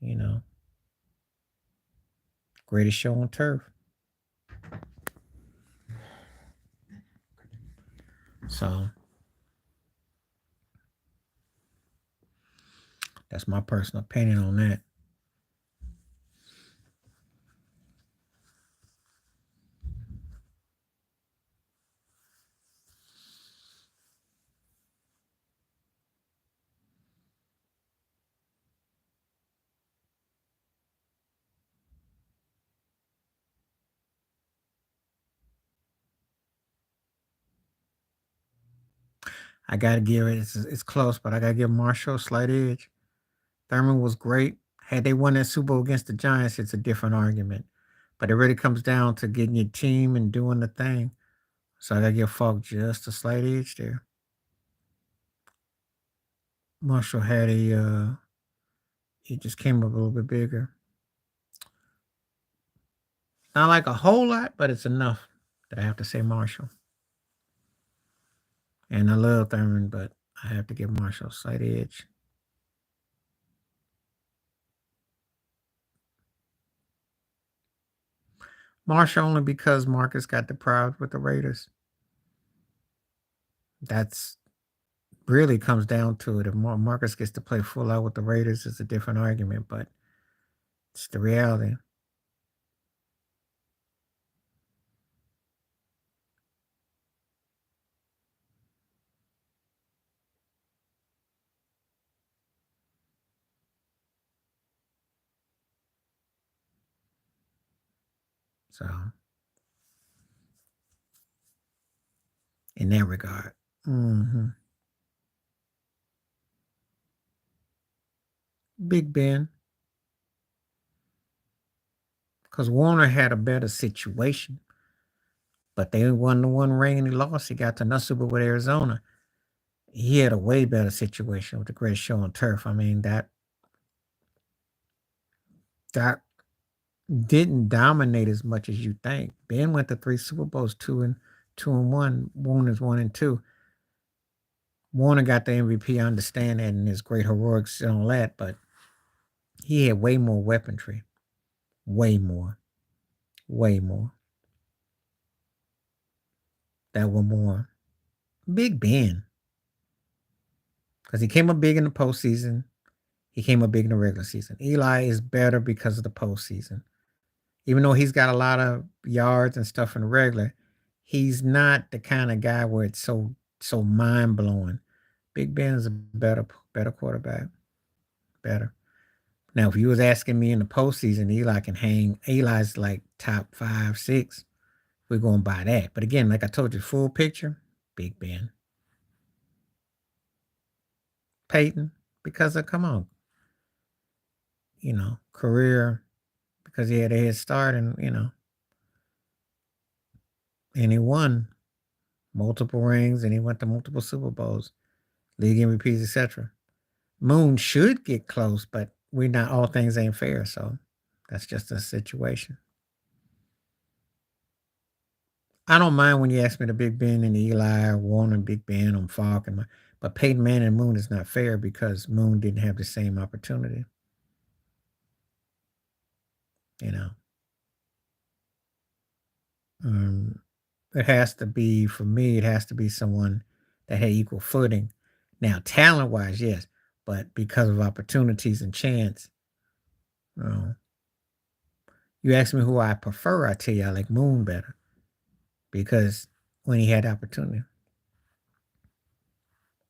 You know, greatest show on turf. So that's my personal opinion on that. I gotta give it. It's close, but I gotta give Marshall a slight edge. Thurman was great. Had they won that Super Bowl against the Giants, it's a different argument. But it really comes down to getting your team and doing the thing. So I gotta give Falk just a slight edge there. Marshall had he just came up a little bit bigger. Not like a whole lot, but it's enough that I have to say Marshall. And I love Thurman, but I have to give Marshall a slight edge. Marshall only because Marcus got deprived with the Raiders. That's really comes down to it. If Marcus gets to play full out with the Raiders, it's a different argument, but it's the reality. So, in that regard, Big Ben, because Warner had a better situation, but they won the one ring and he lost. He got to another Super Bowl with Arizona. He had a way better situation with the greatest show on turf. I mean that didn't dominate as much as you think. Ben went to 3 Super Bowls, 2 and 1. Warner's 1 and 2. Warner got the MVP. I understand that and his great heroics and all that, but he had way more weaponry. Way more. Way more. That were more. Big Ben. Because he came up big in the postseason. He came up big in the regular season. Eli is better because of the postseason. Even though he's got a lot of yards and stuff in the regular, he's not the kind of guy where it's so mind blowing. Big Ben is a better quarterback. Better. Now, if you was asking me in the postseason, Eli can hang. Eli's like top 5, 6. We're going by that. But again, like I told you, full picture, Big Ben. Peyton, because of, come on, career, because he had a head start and, and he won multiple rings and he went to multiple Super Bowls, league MVPs, etc. Moon should get close, but we're not, all things ain't fair. So that's just a situation. I don't mind when you ask me the Big Ben and Eli, Warner, Big Ben on Falk, but Peyton Manning and Moon is not fair because Moon didn't have the same opportunity. It has to be, for me, it has to be someone that had equal footing. Now, talent wise, yes, but because of opportunities and chance, you ask me who I prefer, I tell you I like Moon better because when he had opportunity.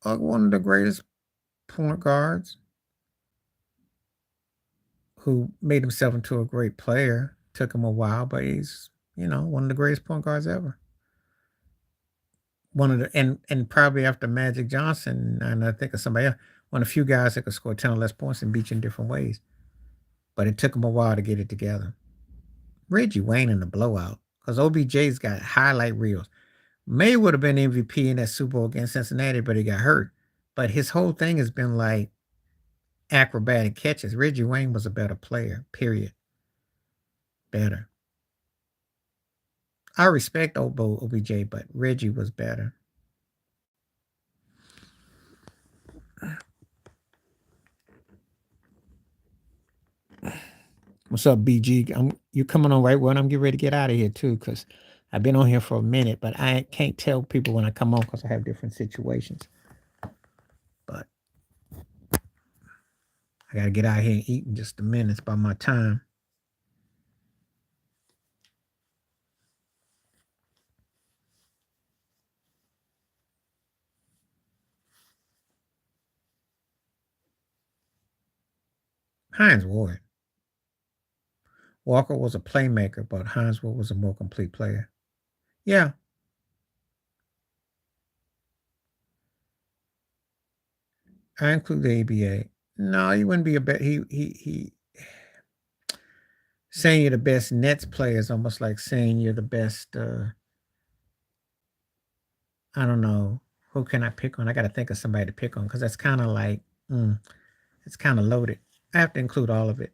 One of the greatest point guards who made himself into a great player. Took him a while, but he's, one of the greatest point guards ever. One of the, and probably after Magic Johnson, and I think of somebody else, one of the few guys that could score 10 or less points and beat you in different ways. But it took him a while to get it together. Reggie Wayne in the blowout, because OBJ's got highlight reels. May would have been MVP in that Super Bowl against Cincinnati, but he got hurt. But his whole thing has been like acrobatic catches. Reggie Wayne was a better player, period. Better. I respect OBJ, but Reggie was better. What's up, BG? You coming on right when I'm getting ready to get out of here too, because I've been on here for a minute, but I can't tell people when I come on because I have different situations. But I got to get out here and eat in just a minute. It's by my time. Hines Ward. Walker was a playmaker, but Hines Ward was a more complete player. Yeah. I include the ABA. No, he wouldn't be a bet. He saying you're the best Nets player is almost like saying you're the best. I don't know. Who can I pick on? I got to think of somebody to pick on because that's kind of like, it's kind of loaded. I have to include all of it.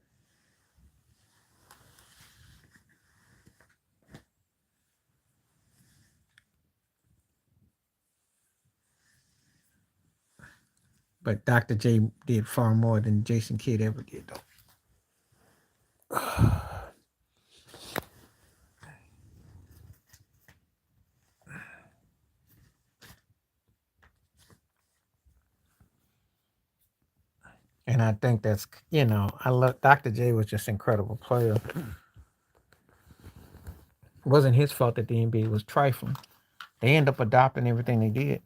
But Dr. J did far more than Jason Kidd ever did, though. And I think that's, I love Dr. J was just an incredible player. It wasn't his fault that the NBA was trifling. They end up adopting everything they did.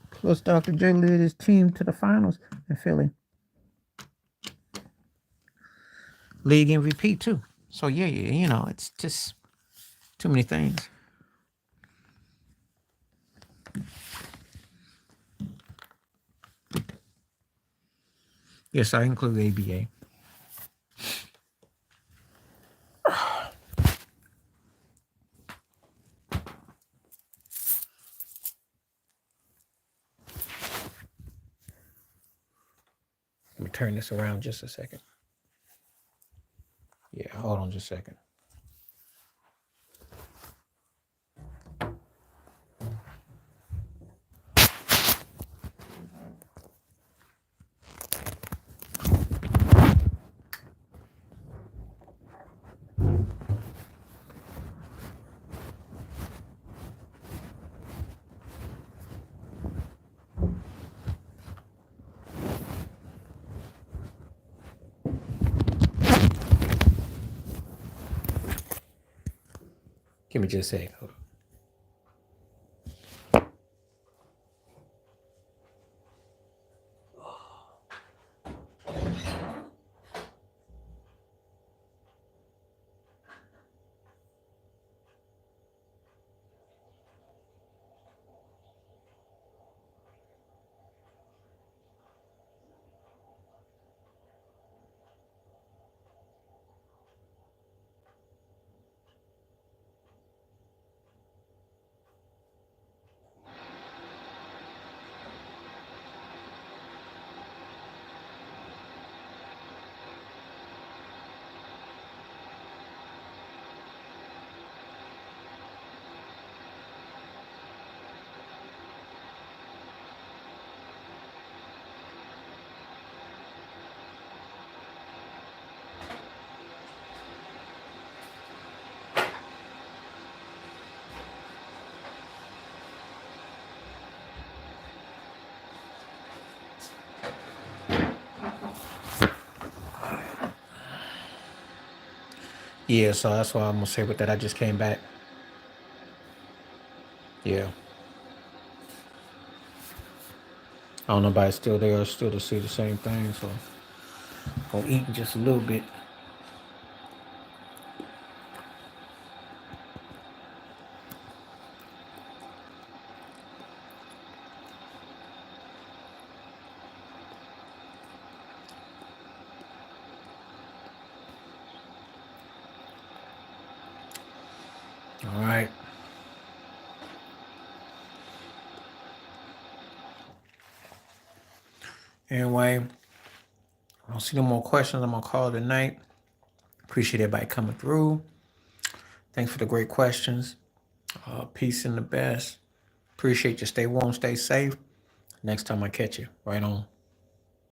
Plus, Dr. J led his team to the finals in Philly. League MVP, too. So, yeah, it's just too many things. Yes, I include ABA. Let me turn this around just a second. Yeah, hold on just a second. Give me just a sec. Hold on. Yeah, so that's why I'm gonna say with that. I just came back. Yeah. I don't know if nobody's still there, still to see the same thing. So I'll eat in just a little bit. All right. Anyway, I don't see no more questions. I'm gonna call it a night. Appreciate everybody coming through. Thanks for the great questions. Peace and the best. Appreciate you. Stay warm, stay safe. Next time I catch you, right on.